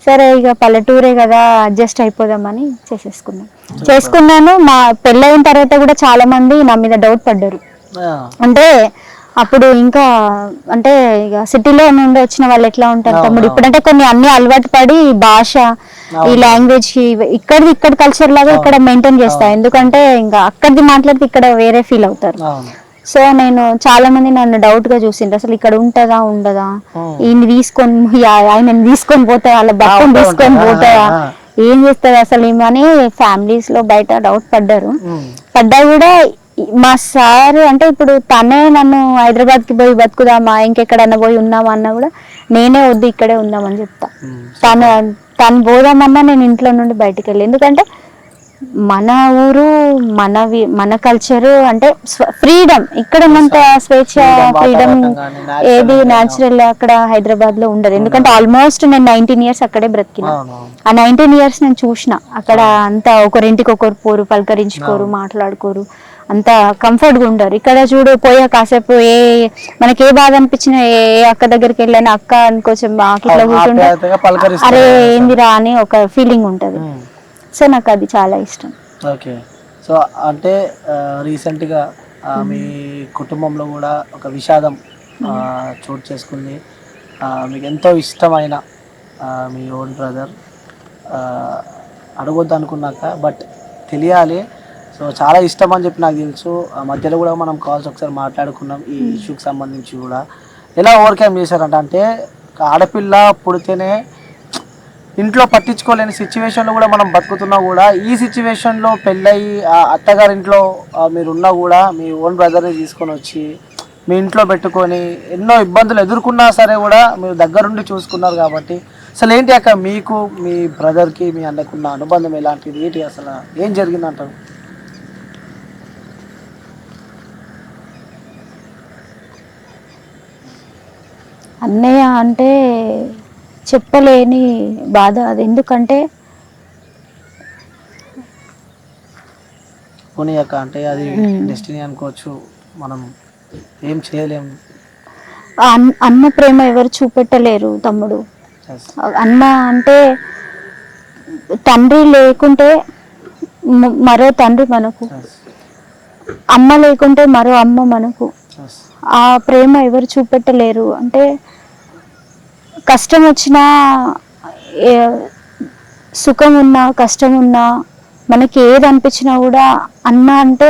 సరే ఇక పల్లెటూరే కదా అడ్జస్ట్ అయిపోదామని చేసుకున్నాను. మా పెళ్ళైన తర్వాత కూడా చాలా మంది నా మీద డౌట్ పడ్డారు. అంటే అప్పుడు ఇంకా అంటే ఇక సిటీలో నుండి వచ్చిన వాళ్ళు ఎట్లా ఉంటారు తమ్ముడు, ఇప్పుడంటే కొన్ని అన్ని అలవాటు పడి భాష ఈ లాంగ్వేజ్ ఇక్కడ కల్చర్ లాగా ఇక్కడ మెయింటైన్ చేస్తా, ఎందుకంటే ఇంకా అక్కడిది మాట్లాడితే ఇక్కడ వేరే ఫీల్ అవుతారు. సో నేను చాలా మంది నన్ను డౌట్ గా చూసిండ్రు, అసలు ఇక్కడ ఉంటదా ఉండదా, ఆయన తీసుకొని పోతా, వాళ్ళ భర్తను తీసుకొని పోతాయా, ఏం చేస్తుంది అసలు ఏమో అని ఫ్యామిలీస్ లో బయట డౌట్ పడ్డా కూడా మా సార్ అంటే ఇప్పుడు తనే నన్ను హైదరాబాద్ కి పోయి బతుకుదామా ఇంకెక్కడన్నా పోయి ఉందామా అన్నా కూడా నేనే వద్దు ఇక్కడే ఉందామని చెప్తా. తను పోదామన్నా నేను ఇంట్లో నుండి బయటికి వెళ్ళి, ఎందుకంటే మన ఊరు మన కల్చరు అంటే ఫ్రీడమ్, ఇక్కడ ఉన్నంత స్వేచ్ఛ ఫ్రీడమ్ ఏది న్యాచురల్ అక్కడ హైదరాబాద్ లో ఉండదు. ఎందుకంటే ఆల్మోస్ట్ నేను 19 years అక్కడే బ్రతికిన, ఆ 19 years నేను చూసిన అక్కడ అంతా ఒకరింటికి ఒకరు పోరు, పలకరించుకోరు, మాట్లాడుకోరు, అంత కంఫర్ట్ గా ఉంటారు. ఇక్కడ చూడు పోయా కాసేపు మనకి ఏ బాధ అనిపించినా ఏ అక్క దగ్గరికి వెళ్ళినా అక్క అని కొంచెం ఇట్లా కూర్చుంటే అరే ఏందిరా అని ఒక ఫీలింగ్ ఉంటది. సో నాకు అది చాలా ఇష్టం. ఓకే, సో అంటే రీసెంట్గా మీ కుటుంబంలో కూడా ఒక విషాదం చోటు చేసుకుంది. మీకు ఎంతో ఇష్టమైన మీ ఓన్ బ్రదర్ అడగొద్దు అనుకున్నాక బట్ తెలియాలి, సో చాలా ఇష్టం అని చెప్పి నాకు తెలుసు. మధ్యలో కూడా మనం కాల్స్ ఒకసారి మాట్లాడుకున్నాం ఈ ఇష్యూకి సంబంధించి కూడా. ఎలా ఓవర్కమ్ చేశారంట అంటే ఆడపిల్ల పుడితేనే ఇంట్లో పట్టించుకోలేని సిచ్యువేషన్లో కూడా మనం బతుకుతున్నా కూడా ఈ సిచ్యువేషన్లో పెళ్ళయి అత్తగారింట్లో మీరున్నా కూడా మీ ఓన్ బ్రదర్ని తీసుకొని వచ్చి మీ ఇంట్లో పెట్టుకొని ఎన్నో ఇబ్బందులు ఎదుర్కొన్నా సరే కూడా మీరు దగ్గరుండి చూసుకున్నారు. కాబట్టి అసలు ఏంటి అక్క మీకు మీ బ్రదర్కి మీ అన్నకున్న అనుబంధం ఎలాంటిది, ఏంటి అసలు ఏం జరిగిందంటారు? అన్నయ్య అంటే చెప్పలేని బాధ అది, ఎందుకంటే పోనీయక్క అంటే అది డెస్టినీ అనుకోవచ్చు, మనం ఏం చేయలేము. అన్న ప్రేమ ఎవరు చూపెట్టలేరు తమ్ముడు. అన్న అంటే తండ్రి లేకుంటే మరో తండ్రి మనకు, అమ్మ లేకుంటే మరో అమ్మ మనకు. ఆ ప్రేమ ఎవరు చూపెట్టలేరు. అంటే కష్టం వచ్చినా సుఖం ఉన్నా కష్టం ఉన్నా మనకి ఏది అనిపించినా కూడా అన్న అంటే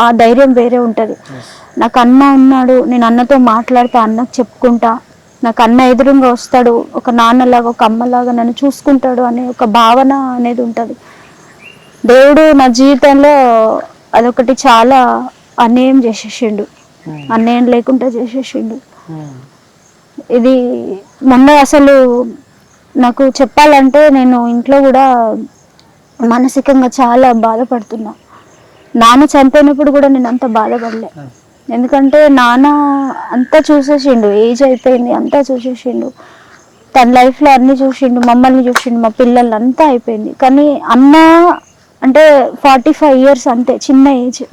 ఆ ధైర్యం వేరే ఉంటుంది. నాకు అన్న ఉన్నాడు, నేను అన్నతో మాట్లాడితే అన్నకు చెప్పుకుంటా, నాకు అన్న ఎదురుగా వస్తాడు, ఒక నాన్నలాగా ఒక అమ్మలాగా నన్ను చూసుకుంటాడు అనే ఒక భావన అనేది ఉంటుంది. దేవుడు నా జీవితంలో అదొకటి చాలా అన్యాయం చేసేసిండు, అన్యాయం లేకుండా చేసేసిండు. ఇది మొన్న అసలు నాకు చెప్పాలంటే నేను ఇంట్లో కూడా మానసికంగా చాలా బాధపడుతున్నా. నాన్న చనిపోయినప్పుడు కూడా నేను అంత బాధపడలే, ఎందుకంటే నాన్న అంతా చూసేసిండు, ఏజ్ అయిపోయింది అంతా చూసేసిండు, తన లైఫ్లో అన్నీ చూసిండు, మమ్మల్ని చూసిండు, మా పిల్లలు అంతా అయిపోయింది. కానీ అన్న అంటే 45 years అంతే, చిన్న ఏజ్.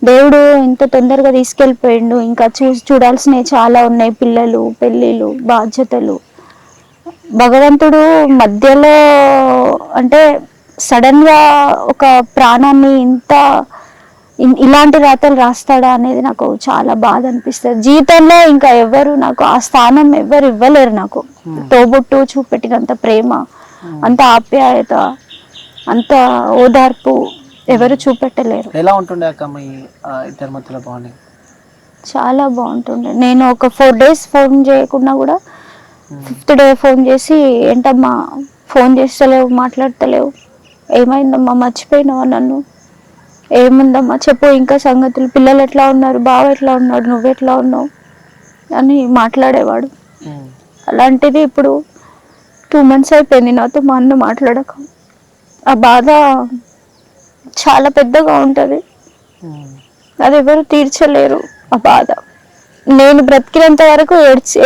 దేవుడు ఇంత తొందరగా తీసుకెళ్ళిపోయిండు, ఇంకా చూడాల్సినవి చాలా ఉన్నాయి, పిల్లలు, పెళ్ళిళ్ళు, బాధ్యతలు. భగవంతుడు మధ్యలో అంటే సడన్గా ఒక ప్రాణాన్ని ఇలాంటి రాతలు రాస్తాడా అనేది నాకు చాలా బాధ అనిపిస్తుంది. జీవితంలో ఇంకా ఎవరు నాకు ఆ స్థానం ఎవరు ఇవ్వలేరు. నాకు తోబుట్టు చూపెట్టినంత ప్రేమ, అంత ఆప్యాయత, అంత ఓదార్పు ఎవరు చూపెట్టలేరు. ఎలా ఉంటుండే అక్క మీ ఇద్దరి మధ్యలో బాండింగ్? చాలా బాగుంటుండే. నేను ఒక 4 days ఫోన్ చేయకున్నా కూడా 5th day ఫోన్ చేసి ఏంటమ్మా ఫోన్ చేస్తలేవు, మాట్లాడతలేవు, ఏమైందమ్మా, మర్చిపోయినావా నన్ను, ఏముందమ్మా చెప్పు, ఇంకా సంగతులు, పిల్లలు ఎట్లా ఉన్నారు, బావ ఎట్లా ఉన్నాడు, నువ్వెట్లా ఉన్నావు అని మాట్లాడేవాడు. అలాంటిది ఇప్పుడు 2 months అయిపోయింది నాతో మా అన్న మాట్లాడక. ఆ బాధ చాలా పెద్దగా ఉంటుంది, అది ఎవరు తీర్చలేరు ఆ బాధ. నేను బ్రతికినంత వరకు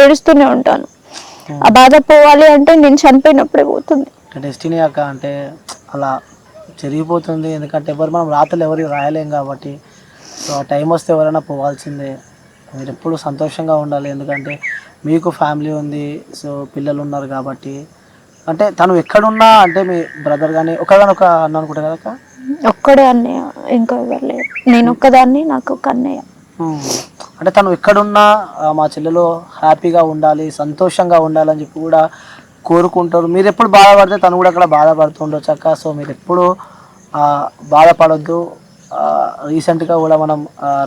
ఏడుస్తూనే ఉంటాను. ఆ బాధ పోవాలి అంటే నేను చనిపోయినప్పుడే పోతుంది. డెస్టినీ అక్క అంటే అలా జరిగిపోతుంది, ఎందుకంటే మనం రాతలు ఎవరికి రాయలేం కాబట్టి. సో ఆ టైం వస్తే ఎవరైనా పోవాల్సిందే. మీరు ఎప్పుడు సంతోషంగా ఉండాలి, ఎందుకంటే మీకు ఫ్యామిలీ ఉంది, సో పిల్లలు ఉన్నారు కాబట్టి. అంటే తను ఎక్కడున్నా అంటే మీ బ్రదర్ కానీ ఒకదాని అన్న అనుకుంటా కదా? ఒక్కడే అన్నయ్య, ఇంకా ఎవరు లేరు. నేను ఒక్కదాన్ని, నాకు ఒక అన్నయ్య. అంటే తను ఎక్కడున్నా మా చెల్లెలు హ్యాపీగా ఉండాలి, సంతోషంగా ఉండాలని చెప్పి కూడా కోరుకుంటారు. మీరు ఎప్పుడు బాధపడితే తను కూడా అక్కడ బాధపడుతూ ఉండొచ్చు అక్క. సో మీరు ఎప్పుడు బాధపడొద్దు. రీసెంట్గా కూడా మనం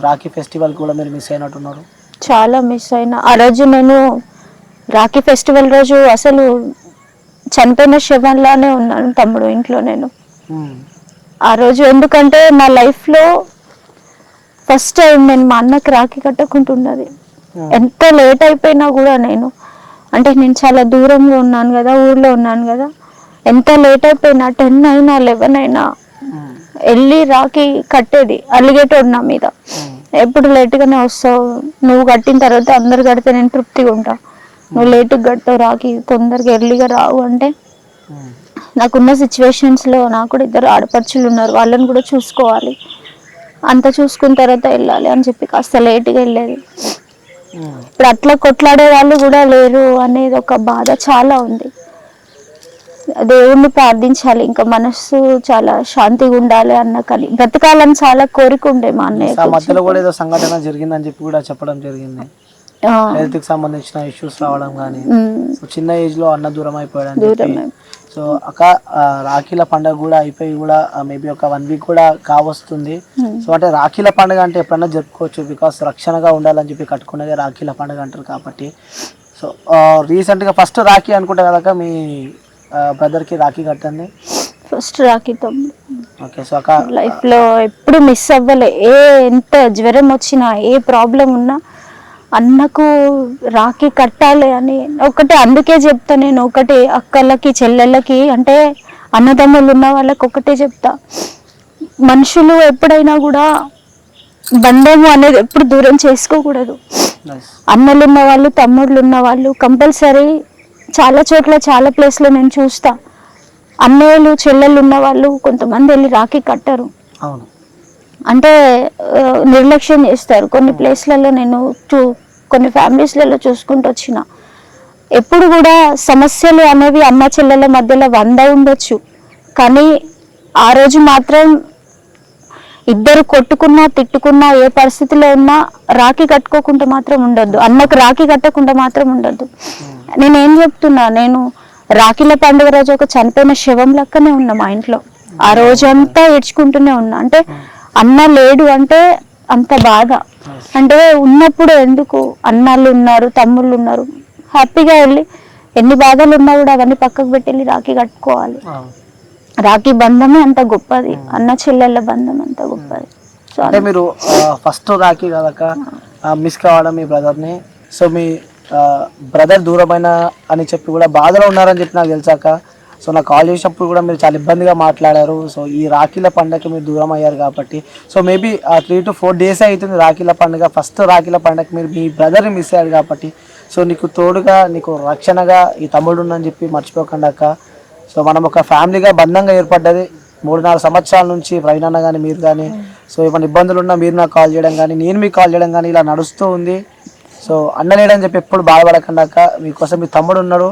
రాఖీ ఫెస్టివల్ కూడా మీరు మిస్ అయినట్టున్నారు. చాలా మిస్ అయినా. ఆ రోజు నేను రాఖీ ఫెస్టివల్ రోజు అసలు చనిపోయిన శవంలానే ఉన్నాను తమ్ముడు ఇంట్లో నేను. ఆ రోజు ఎందుకంటే నా లైఫ్లో ఫస్ట్ టైం నేను మా అన్నకి రాఖీ కట్టకుంటున్నది. ఎంత లేట్ అయిపోయినా కూడా నేను చాలా దూరంలో ఉన్నాను కదా, ఊర్లో ఉన్నాను కదా, ఎంత లేట్ అయిపోయినా 10 అయినా 11 అయినా వెళ్ళి రాఖీ కట్టేది. అలిగేటోడు నా మీద, ఎప్పుడు లేట్గానే వస్తావు, నువ్వు కట్టిన తర్వాత అందరు కడితే నేను తృప్తిగా ఉంటా, నువ్వు లేటుగా కడతావు రాఖీ, తొందరగా ఎర్లీగా రావు అంటే నాకున్న సిచ్యువేషన్స్లో నాకు కూడా 2 ఆడపడుచులు ఉన్నారు, వాళ్ళని కూడా చూసుకోవాలి, అంత చూసుకున్న తర్వాత వెళ్ళాలి అని చెప్పి కాస్త లేట్గా వెళ్ళేది. ఇప్పుడు అట్లా కొట్లాడే వాళ్ళు కూడా లేరు అనేది ఒక బాధ చాలా ఉంది. దేవుణ్ణి ప్రార్థించాలి, ఇంకా మనస్సు చాలా శాంతిగా ఉండాలి అన్న, కానీ బ్రతకాలని చాలా కోరిక ఉండే మా అన్నయ్య. మధ్యలో కూడా ఏదో సంఘటన జరిగిందని చెప్పి కూడా చెప్పడం జరిగింది, హెల్త్ కి సంబంధించిన ఇష్యూస్ రావడం కానీ, చిన్న ఏజ్ లో అన్న దూరం అయిపోయాడని చెప్పి. సో అక్క రాఖీల పండుగ కూడా అయిపోయి కూడా మేబీ ఒక 1 వీక్ కూడా కావస్తుంది. సో అంటే రాఖీల పండుగ అంటే ఎప్పుడన్నా జరుపుకోవచ్చు, బికాస్ రక్షణగా ఉండాలని చెప్పి కట్టుకునేది రాఖీల పండుగ అంటారు కాబట్టి. సో రీసెంట్గా ఫస్ట్ రాఖీ అనుకుంటా కదా మీ బ్రదర్కి రాఖీ కట్టండి, ఫస్ట్ రాఖీ తమ్ముడు. ఓకే. సో అక్క లైఫ్లో ఎప్పుడు మిస్ అవ్వలే, ఎంత జ్వరం వచ్చినా ఏ ప్రాబ్లం ఉన్నా అన్నకు రాఖీ కట్టాలి అని ఒకటి. అందుకే చెప్తా నేను, ఒకటి అక్కలకి చెల్లెళ్ళకి అంటే అన్నదమ్ములు ఉన్న వాళ్ళకి ఒకటే చెప్తా, మనుషులు ఎప్పుడైనా కూడా బంధము అనేది ఎప్పుడు దూరం చేసుకోకూడదు. అన్నలు ఉన్న వాళ్ళు, తమ్ముళ్ళు ఉన్న వాళ్ళు కంపల్సరీ చాలా చోట్ల చాలా ప్లేస్లో నేను చూస్తా, అన్నయ్యలు చెల్లెళ్ళు ఉన్న వాళ్ళు కొంతమంది వెళ్ళి రాఖీ కట్టరు, అంటే నిర్లక్ష్యం చేస్తారు. కొన్ని ప్లేస్లలో నేను కొన్ని ఫ్యామిలీస్లలో చూసుకుంటూ వచ్చిన, ఎప్పుడు కూడా సమస్యలు అనేవి అన్న చెల్లెల మధ్యలో 100 ఉండొచ్చు, కానీ ఆ రోజు మాత్రం ఇద్దరు కొట్టుకున్నా తిట్టుకున్నా ఏ పరిస్థితిలో ఉన్నా రాఖీ కట్టుకోకుండా మాత్రం ఉండొద్దు, అన్నకు రాఖీ కట్టకుండా మాత్రం ఉండొద్దు. నేనేం చెప్తున్నా, నేను రాఖీల పండుగ రోజు ఒక చనిపోయిన శవం లెక్కనే ఉన్నా మా ఇంట్లో, ఆ రోజంతా ఏడ్చుకుంటూనే ఉన్నా. అంటే అన్న లేడు అంటే అంత బాధ, అంటే ఉన్నప్పుడు ఎందుకు, అన్నాళ్ళు ఉన్నారు, తమ్ముళ్ళు ఉన్నారు, హ్యాపీగా వెళ్ళి ఎన్ని బాధలు ఉన్నా కూడా అవన్నీ పక్కకు పెట్టి వెళ్ళి రాఖీ కట్టుకోవాలి. రాఖీ బంధమే అంత గొప్పది, అన్న చెల్లెళ్ళ బంధం అంత గొప్పది. సో అంటే మీరు ఫస్ట్ రాఖీ కదక మిస్ కావడం మీ బ్రదర్ని, సో మీ బ్రదర్ దూరమైన అని చెప్పి కూడా బాధలో ఉన్నారని చెప్పి నాకు తెలిసాక, సో నాకు కాల్ చేసినప్పుడు కూడా మీరు చాలా ఇబ్బందిగా మాట్లాడారు. సో ఈ రాఖీల పండుగకి మీరు దూరం అయ్యారు కాబట్టి, సో మేబీ 3 to 4 days అవుతుంది రాఖీల పండుగ. ఫస్ట్ రాఖీల పండుగకి మీరు మీ బ్రదర్ని మిస్ అయ్యారు కాబట్టి, సో నీకు తోడుగా నీకు రక్షణగా ఈ తమ్ముడు ఉందని చెప్పి మర్చిపోకుండా. సో మనం ఒక ఫ్యామిలీగా బంధంగా ఏర్పడ్డది 3-4 సంవత్సరాల నుంచి. ప్రవీణ్ కానీ మీరు కానీ, సో ఏమైనా ఇబ్బందులు ఉన్నా మీరు నాకు కాల్ చేయడం కానీ, నేను మీకు కాల్ చేయడం కానీ ఇలా నడుస్తూ ఉంది. సో అన్న లేడని చెప్పి ఎప్పుడు బాధపడకుండా, మీకోసం మీ తమ్ముడు ఉన్నాడు.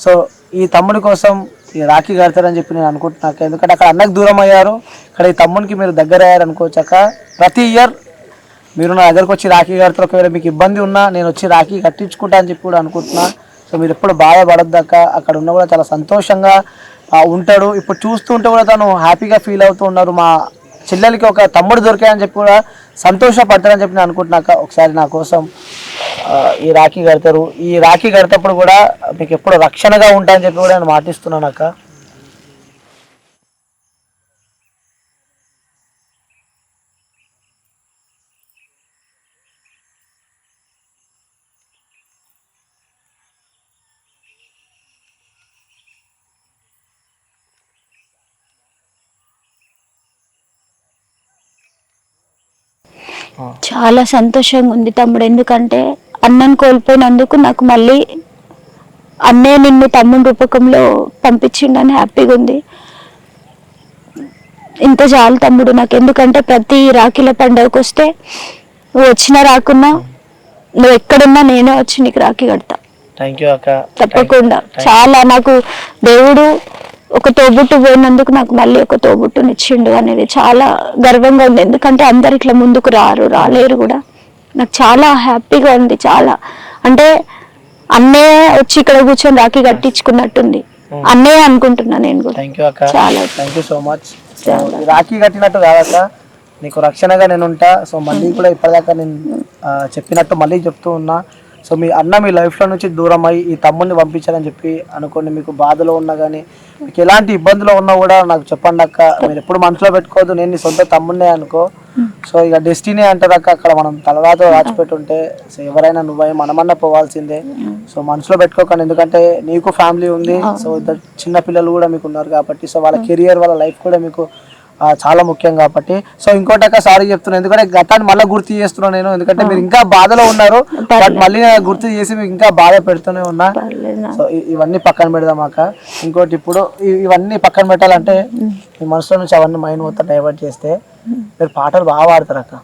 సో ఈ తమ్ముడి కోసం ఈ రాఖీ కడతారని చెప్పి నేను అనుకుంటున్నాక, ఎందుకంటే అక్కడ అన్నకు దూరం అయ్యారు, ఇక్కడ ఈ తమ్ముడికి మీరు దగ్గర అయ్యారు అనుకోవచ్చాక. ప్రతి ఇయర్ మీరు నా దగ్గరకు వచ్చి రాఖీ కడతారు, ఒకవేళ మీకు ఇబ్బంది ఉన్నా నేను వచ్చి రాఖీ కట్టించుకుంటా అని చెప్పి కూడా అనుకుంటున్నా. సో మీరు ఎప్పుడు బాధపడద్దాక, అక్కడ ఉన్న కూడా చాలా సంతోషంగా ఉంటాడు. ఇప్పుడు చూస్తుంటే కూడా తను హ్యాపీగా ఫీల్ అవుతూ ఉన్నారు, మా చెల్లెలకి ఒక తమ్ముడు దొరికాయని చెప్పి కూడా సంతోషపడతారని చెప్పి నేను అనుకుంటున్నాక. ఒకసారి నా కోసం ఈ రాఖీ కడతారు, ఈ రాఖీ కడతప్పుడు కూడా మీకు ఎప్పుడు రక్షణగా ఉంటాయని చెప్పి కూడా నేను మాటిస్తున్నాను అక్క. చాలా సంతోషంగా ఉంది తమ్ముడు, ఎందుకంటే అన్నను కోల్పోయినందుకు నాకు మళ్ళీ అన్నయ్య నిన్ను తమ్ముడు రూపకంలో పంపించిండని హ్యాపీగా ఉంది. ఇంత చాలు తమ్ముడు నాకు, ఎందుకంటే ప్రతి రాఖీల పండుగకు వస్తే నువ్వు వచ్చినా రాకున్నా, నువ్వు ఎక్కడున్నా నేనే వచ్చి నీకు రాఖీ కడతా. థ్యాంక్ యూ అక్క, తప్పకుండా. చాలా నాకు దేవుడు ఒక తోబుట్టు పోయినందుకు నాకు మళ్ళీ ఒక తోబుట్టునిచ్చిండు అనేది చాలా గర్వంగా ఉంది, ఎందుకంటే అందరు ఇట్లా ముందుకు రాలేరు కూడా. నాకు చాలా హ్యాపీగా ఉంది. చాలా అంటే అన్నయ్య వచ్చి ఇక్కడ కూర్చొని రాఖీ కట్టించుకున్నట్టుంది. అన్నయ్య అనుకుంటున్నా నేను కూడా. థ్యాంక్ యూ అక్క, చాలా thank you so much. Rakhi కట్టినట్టు కాదక్క, నీకు రక్షణగా నేను ఉంటా. సో మళ్ళీ కూడా ఇప్పటిదాకా నేను చెప్పినట్టు మళ్ళీ చెప్తూ ఉన్నా. సో మీ అన్న మీ లైఫ్లో నుంచి దూరం అయ్యి ఈ తమ్ముడిని పంపించాలని చెప్పి అనుకోండి. మీకు బాధలో ఉన్నా కానీ, మీకు ఎలాంటి ఇబ్బందులు ఉన్నా కూడా నాకు చెప్పండి అక్క. మీరు ఎప్పుడు మనసులో పెట్టుకోవద్దు, నేను నీ సొంత తమ్ముడినే అనుకో. సో ఇక డెస్టినీ అంటారు అక్క, అక్కడ మనం తలరాతో రాచిపెట్టుంటే సో ఎవరైనా నువ్వై మనమన్నా పోవాల్సిందే. సో మనసులో పెట్టుకోకండి, ఎందుకంటే నీకు ఫ్యామిలీ ఉంది. సో ఇద్దరు చిన్న పిల్లలు కూడా మీకు ఉన్నారు కాబట్టి, సో వాళ్ళ కెరియర్ వాళ్ళ లైఫ్ కూడా మీకు చాలా ముఖ్యం కాబట్టి. సో ఇంకోటక్క సారీ చెప్తున్నాను, ఎందుకంటే గతాన్ని మళ్ళీ గుర్తు చేస్తున్నాను నేను, ఎందుకంటే మీరు ఇంకా బాధలో ఉన్నారు. బట్ మళ్ళీ గుర్తు చేసి మీకు ఇంకా బాధ పెడుతూనే ఉన్నా. సో ఇవన్నీ పక్కన పెడదాం అక్క. ఇంకోటి ఇప్పుడు ఇవన్నీ పక్కన పెట్టాలంటే మీ మనసులో నుంచి అవన్నీ మైండ్ మొత్తం డైవర్ట్ చేస్తే మీరు పాటలు బాగా పాడతారు అక్క.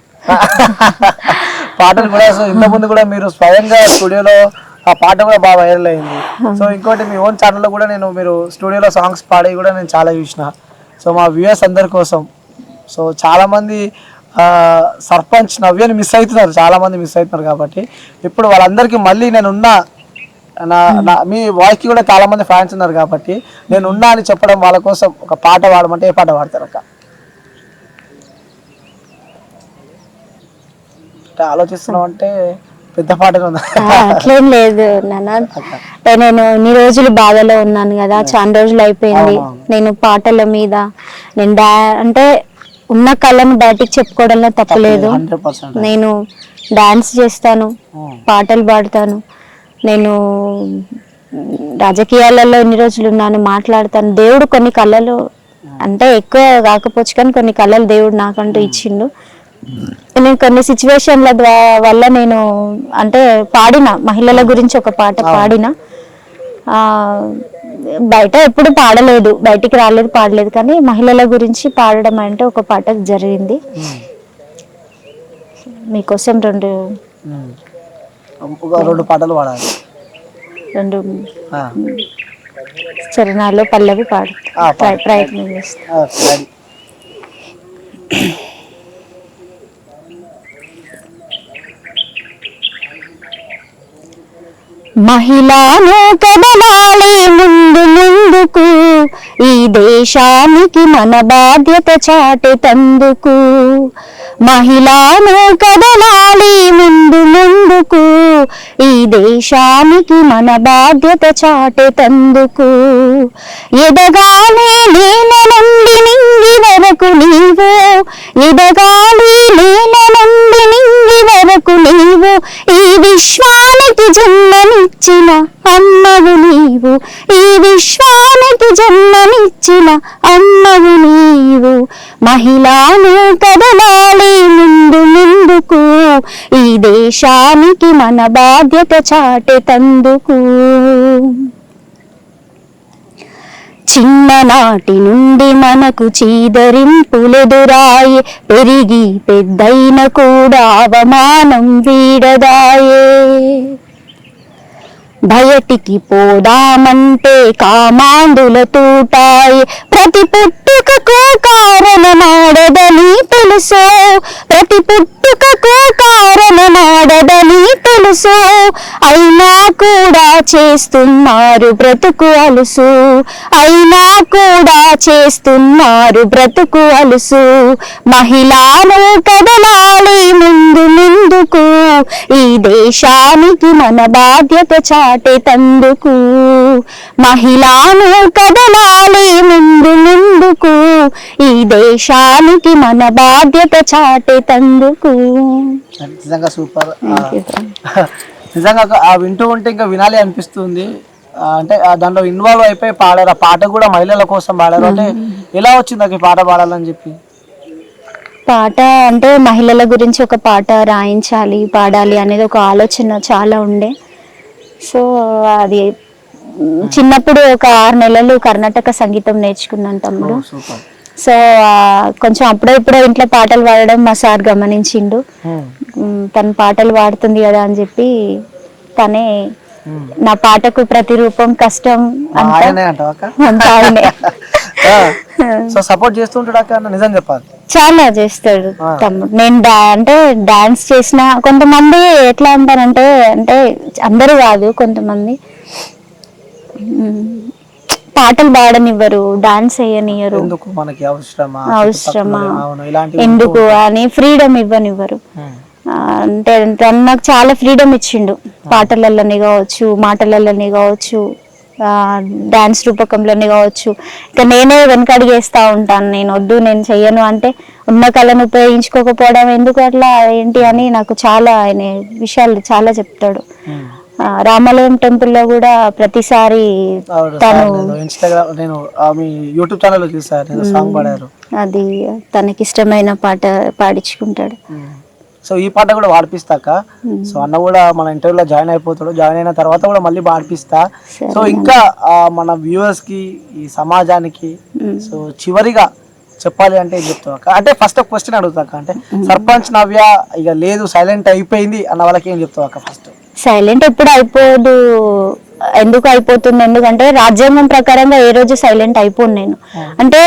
పాటలు కూడా సో ఇంతకుముందు కూడా మీరు స్వయంగా స్టూడియోలో ఆ పాట కూడా బాగా వైరల్ అయింది. సో ఇంకోటి మీ ఓన్ ఛానల్లో కూడా నేను మీరు స్టూడియోలో సాంగ్స్ పాడి కూడా నేను చాలా చూసిన. సో మా వ్యూయర్స్ అందరి కోసం, సో చాలామంది సర్పంచ్ నవ్యని మిస్ అవుతున్నారు, చాలామంది మిస్ అవుతున్నారు కాబట్టి ఇప్పుడు వాళ్ళందరికీ మళ్ళీ నేనున్నా, మీ వాయిస్కి కూడా చాలామంది ఫ్యాన్స్ ఉన్నారు కాబట్టి నేనున్నా అని చెప్పడం వాళ్ళ కోసం ఒక పాట పాడమంటే ఏ పాట పాడతారు అక్క? ఆలోచిస్తున్నాం అంటే పెద్ద పాటగా ఉందా? అట్లేం లేదు నాన్న, నేను ఇన్ని రోజులు బాధలో ఉన్నాను కదా, చాలా రోజులు అయిపోయింది. నేను పాటల మీద నేను అంటే ఉన్న కళను బయటికి చెప్పుకోవడంలో తప్పలేదు. నేను డాన్స్ చేస్తాను, పాటలు పాడతాను, నేను రాజకీయాలలో ఎన్ని రోజులు ఉన్నాను, మాట్లాడతాను. దేవుడు కొన్ని కళలు అంటే ఎక్కువ కాకపోవచ్చు కానీ కొన్ని కళలు దేవుడు నాకంటూ ఇచ్చిండు. నేను కొన్ని సిచ్యువేషన్ల వల్ల నేను అంటే పాడిన మహిళల గురించి ఒక పాట పాడిన. బయట ఎప్పుడు పాడలేదు, బయటికి రాలేదు, పాడలేదు, కానీ మహిళల గురించి పాడడం అంటే ఒక పాట జరిగింది. మీకోసం రెండు పాటలు పాడాలి, రెండు చరణాల్లో పల్లవి పాడు ప్రయత్నం చేస్తాను. మహిళను కదలాలి ముందు ముందుకు, ఈ దేశానికి మన బాధ్యత చాటెతందుకు. మహిళను కదలాలి ముందు ముందుకు, ఈ దేశానికి మన బాధ్యత చాటెతందుకు. ఎదగాలి నేల నుండి నింగి వరకు నీవు, ఎదగాలి నేల నుండి నింగి వరకు నీవు, ఈ విశ్వానికి జన్మనిచ్చిన అమ్మవు నీవు, ఈ విశ్వానికి జన్మనిచ్చిన అమ్మవు నీవు. మహిళను కదలాలి ముందు ముందుకు, ఈ దేశానికి మన బాధ్యత చాటెతందుకు. చిన్ననాటి నుండి మనకు చీదరింపులెదురాయే, పెరిగి పెద్దయిన కూడా అవమానం వీడదాయే. బయటికి పోదామంటే కామాందుల తూటాయే, ప్రతి పుట్టుకకు కారణమాడదని తెలుసో, ప్రతి పుట్టుకకు కారణమాడదని తెలుసో. అయినా కూడా చేస్తున్నారు బ్రతుకు అలుసు, అయినా కూడా చేస్తున్నారు బ్రతుకు అలుసు. మహిళను కదలాలి ముందు ముందుకు, ఈ దేశానికి మన బాధ్యత చాటెతందుకు. మహిళను కదలాలి ముందు ముందుకు, ఈ దేశానికి మన బాధ్యత చాటెతందుకు. నిజంగా సూపర్. నిజంగా వింటూ ఉంటే ఇంకా వినాలి అనిపిస్తుంది. అంటే దాంట్లో ఇన్వాల్వ్ అయిపోయి పాడారు, ఆ పాట కూడా మహిళల కోసం పాడారు. అంటే ఎలా వచ్చింది నాకు ఈ పాట పాడాలని చెప్పి? పాట అంటే మహిళల గురించి ఒక పాట రాయించాలి, పాడాలి అనేది ఒక ఆలోచన చాలా ఉండే. సో అది చిన్నప్పుడు ఒక 6 నెలలు కర్ణాటక సంగీతం నేర్చుకున్నాను తమ్ముడు. సో కొంచెం అప్పుడప్పుడు ఇంట్లో పాటలు పాడడం మా సార్ గమనించిండు. తను పాటలు పాడుతుంది కదా అని చెప్పి తనే నా పాటకు ప్రతిరూపం కష్టం అంతా ఆయనే. సో సపోర్ట్ చేస్తూ ఉంటాడు అక్క అన్న, నిజం చెప్పాలి. చాలా చేస్తాడు తమ్ముడు. నేను అంటే డాన్స్ చేసిన కొంతమంది ఎట్లా అంటారంటే, అంటే అందరూ కాదు, కొంతమంది పాటలు పాడనివ్వరు, డాన్స్ వేయనివ్వరు. ఎందుకు మనకి అవసరమా ఎందుకు అని ఫ్రీడమ్ ఇవ్వనివ్వరు. అంటే తను నాకు చాలా ఫ్రీడమ్ ఇచ్చిండు, పాటలలోనే కావచ్చు, మాటలలోనే కావచ్చు, డాన్స్ రూపకంలోనే కావచ్చు. ఇక నేనే వెనకడిగేస్తా ఉంటాను, నేను వద్దు నేను చెయ్యను అంటే ఉన్న కళను ఉపయోగించుకోకపోవడం ఎందుకు అట్లా ఏంటి అని నాకు చాలా ఆయన విషయాలు చాలా చెప్తాడు. రామాలయం టెంపుల్లో కూడా ప్రతిసారి తను ఇన్స్టాగ్రామ్ నేను మీ యూట్యూబ్ ఛానల్ చూసాను, సాంగ్ పాడారు, అది తనకి ఇష్టమైన పాట పాడించుకుంటాడు. సో ఈ పాట కూడా పాడిపిస్తాక, సో అన్న కూడా మన ఇంటర్వ్యూలో జాయిన్ అయిపోతాడు, జాయిన్ అయిన తర్వాత కూడా మళ్ళీ పాడిపిస్తా. సో ఇంకా మన వ్యూవర్స్ కి, ఈ సమాజానికి సో చివరిగా చెప్పాలి అంటే ఏం చెప్తావు అక్క? అంటే ఫస్ట్ ఒక క్వశ్చన్ అడుగుతాక, అంటే సర్పంచ్ నవ్య ఇక లేదు సైలెంట్ అయిపోయింది అన్న వాళ్ళకి ఏం చెప్తావు అక్క? ఫస్ట్ సైలెంట్ ఎప్పుడు అయిపోదు, ఎందుకు అయిపోతుంది, ఎందుకంటే రాజ్యాంగం ప్రకారంగా ఏ రోజు సైలెంట్ అయిపోను నేను. అంటే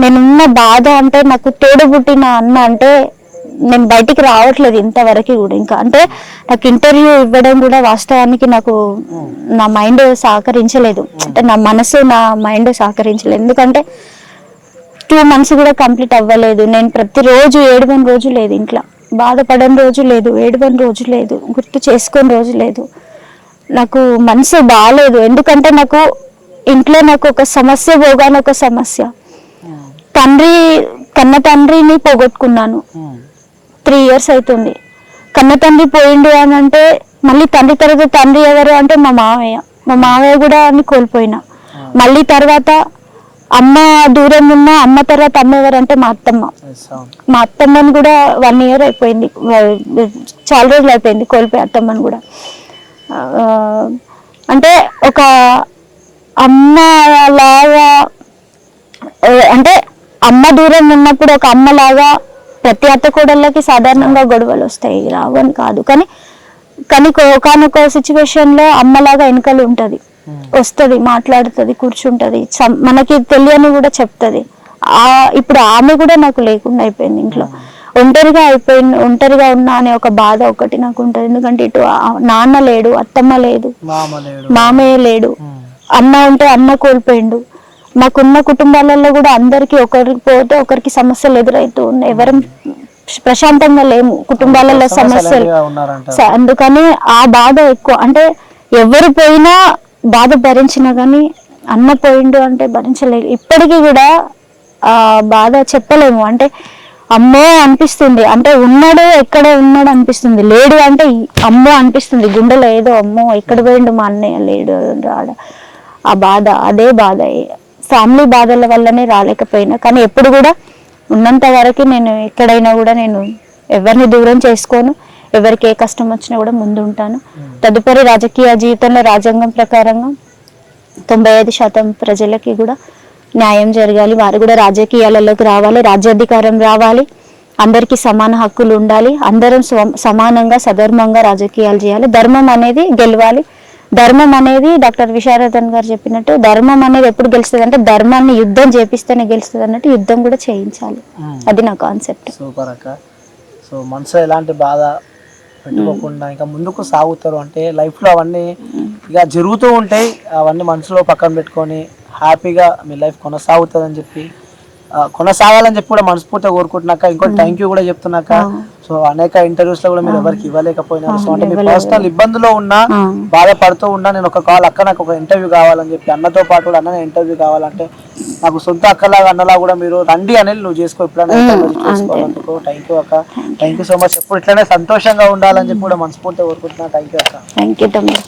నేనున్న బాధ, అంటే నాకు తోడుబుట్టిన అన్న అంటే నేను బయటికి రావట్లేదు ఇంతవరకు కూడా. ఇంకా అంటే నాకు ఇంటర్వ్యూ ఇవ్వడం కూడా వాస్తవానికి నాకు నా మైండ్ సహకరించలేదు, అంటే నా మనసు నా మైండ్ సహకరించలేదు. ఎందుకంటే 2 months కూడా కంప్లీట్ అవ్వలేదు. నేను ప్రతిరోజు ఏడవని రోజు లేదు, ఇంట్లో బాధపడని రోజు లేదు, ఏడవని రోజు లేదు, గుర్తు చేసుకొని రోజు లేదు. నాకు మనసు బాగాలేదు, ఎందుకంటే నాకు ఇంట్లో నాకు ఒక సమస్య పోగానే ఒక సమస్య. కన్న తండ్రిని పోగొట్టుకున్నాను, 3 years అవుతుంది. కన్న తండ్రి పోయిండు అని అంటే మళ్ళీ తండ్రి తర్వాత తండ్రి ఎవరు అంటే మా మావయ్య కూడా అని కోల్పోయినా. మళ్ళీ తర్వాత అమ్మ దూరం ఉన్న అమ్మ తర్వాత అమ్మ ఎవరంటే మా అత్తమ్మని కూడా 1 year అయిపోయింది, చాలా రోజులు అయిపోయింది కోల్పోయి అత్తమ్మని కూడా. అంటే ఒక అమ్మలాగా, అంటే అమ్మ దూరం ఉన్నప్పుడు ఒక అమ్మలాగా ప్రతి అత్త కోడళ్ళకి సాధారణంగా గొడవలు వస్తాయి, రావు అని కాదు, కానీ ఒకనొక సిచ్యువేషన్ లో అమ్మలాగా వెనకలు ఉంటది, వస్తుంది, మాట్లాడుతుంది, కూర్చుంటది, మనకి తెలియని కూడా చెప్తుంది. ఇప్పుడు ఆమె కూడా నాకు లేకుండా అయిపోయింది, ఇంట్లో ఒంటరిగా ఉన్నా అనే ఒక బాధ ఒకటి నాకు ఉంటది. ఎందుకంటే ఇటు నాన్న లేడు, అత్తమ్మ లేదు, మామయ్య లేడు, అన్న ఉంటే అన్న కోల్పోయిండు. మాకున్న కుటుంబాలలో కూడా అందరికి ఒకరికి పోతే ఒకరికి సమస్యలు ఎదురవుతూ ఉన్నాయి, ఎవరం ప్రశాంతంగా లేము, కుటుంబాలలో సమస్యలు. అందుకని ఆ బాధ ఎక్కువ, అంటే ఎవరు పోయినా బాధ భరించినా కానీ అన్న పోయిండు అంటే భరించలేదు. ఇప్పటికీ కూడా ఆ బాధ చెప్పలేము, అంటే అమ్మో అనిపిస్తుంది, అంటే ఉన్నాడు ఎక్కడ ఉన్నాడు అనిపిస్తుంది, లేడు అంటే అమ్మో అనిపిస్తుంది, గుండెలో ఏదో అమ్మో ఎక్కడ పోయిండు మా అన్నయ్య లేడు రాడు. ఆ బాధ, అదే బాధ, ఫ్యామిలీ బాధల వల్లనే రాలేకపోయినా. కానీ ఎప్పుడు కూడా ఉన్నంత వరకు నేను ఎక్కడైనా కూడా నేను ఎవరిని దూరం చేసుకోను, ఎవరికి ఏ కష్టం వచ్చినా కూడా ముందు ఉంటాను. తదుపరి రాజకీయ జీవితంలో రాజ్యాంగం ప్రకారంగా 95% ప్రజలకి కూడా న్యాయం జరగాలి, వారు కూడా రాజకీయాలలోకి రావాలి, రాజ్యాధికారం రావాలి, అందరికీ సమాన హక్కులు ఉండాలి, అందరం సమానంగా సధర్మంగా రాజకీయాలు చేయాలి, ధర్మం అనేది గెలవాలి. ధర్మం అనేది డాక్టర్ విశారదన్ గారు చెప్పినట్టు ధర్మం అనేది ఎప్పుడు గెలుస్తుంది అంటే ధర్మాన్ని యుద్ధం చేపిస్తేనే గెలుస్తుంది అన్నట్టు యుద్ధం కూడా చేయించాలి, అది నా కాన్సెప్ట్. సూపర్ అక్క. సో మనసులో ఎలాంటి బాధ పెట్టుకోకుండా ఇంకా ముందుకు సాగుతారు, అంటే లైఫ్లో అవన్నీ ఇక జరుగుతూ ఉంటాయి, అవన్నీ మనసులో పక్కన పెట్టుకొని హ్యాపీగా మీ లైఫ్ కొనసాగుతుందని చెప్పి కొనసాగాలని చెప్పి కూడా మనస్ఫూర్తిగా కోరుకుంటున్నాక. ఇంకోటి థ్యాంక్ యూ కూడా చెప్తున్నాక. సో అనేక ఇంటర్వ్యూస్ లో కూడా మీరు ఎవరికి ఇవ్వలేకపోయినారు. సో అంటే మీ పర్సనల్ ఇబ్బందులో ఉన్నా, బాధపడుతూ ఉన్నా, నేను ఒక కాల్ అక్క నాకు ఒక ఇంటర్వ్యూ కావాలని చెప్పి అన్నతో పాటు కూడా అన్న ఇంటర్వ్యూ కావాలంటే నాకు సొంత అక్కలాగా అన్నలా కూడా మీరు రండి అనేది నువ్వు చేసుకో, ఎప్పుడైనా చేసుకోవాలందుకు. థ్యాంక్ యూ అక్క, థ్యాంక్ యూ సో మచ్. ఎప్పుడు ఇట్లనే సంతోషంగా ఉండాలని చెప్పి కూడా మనస్ఫూర్తిగా కోరుకుంటున్నా. థ్యాంక్ యూ అక్క. థ్యాంక్ యూ తమ్ముడు.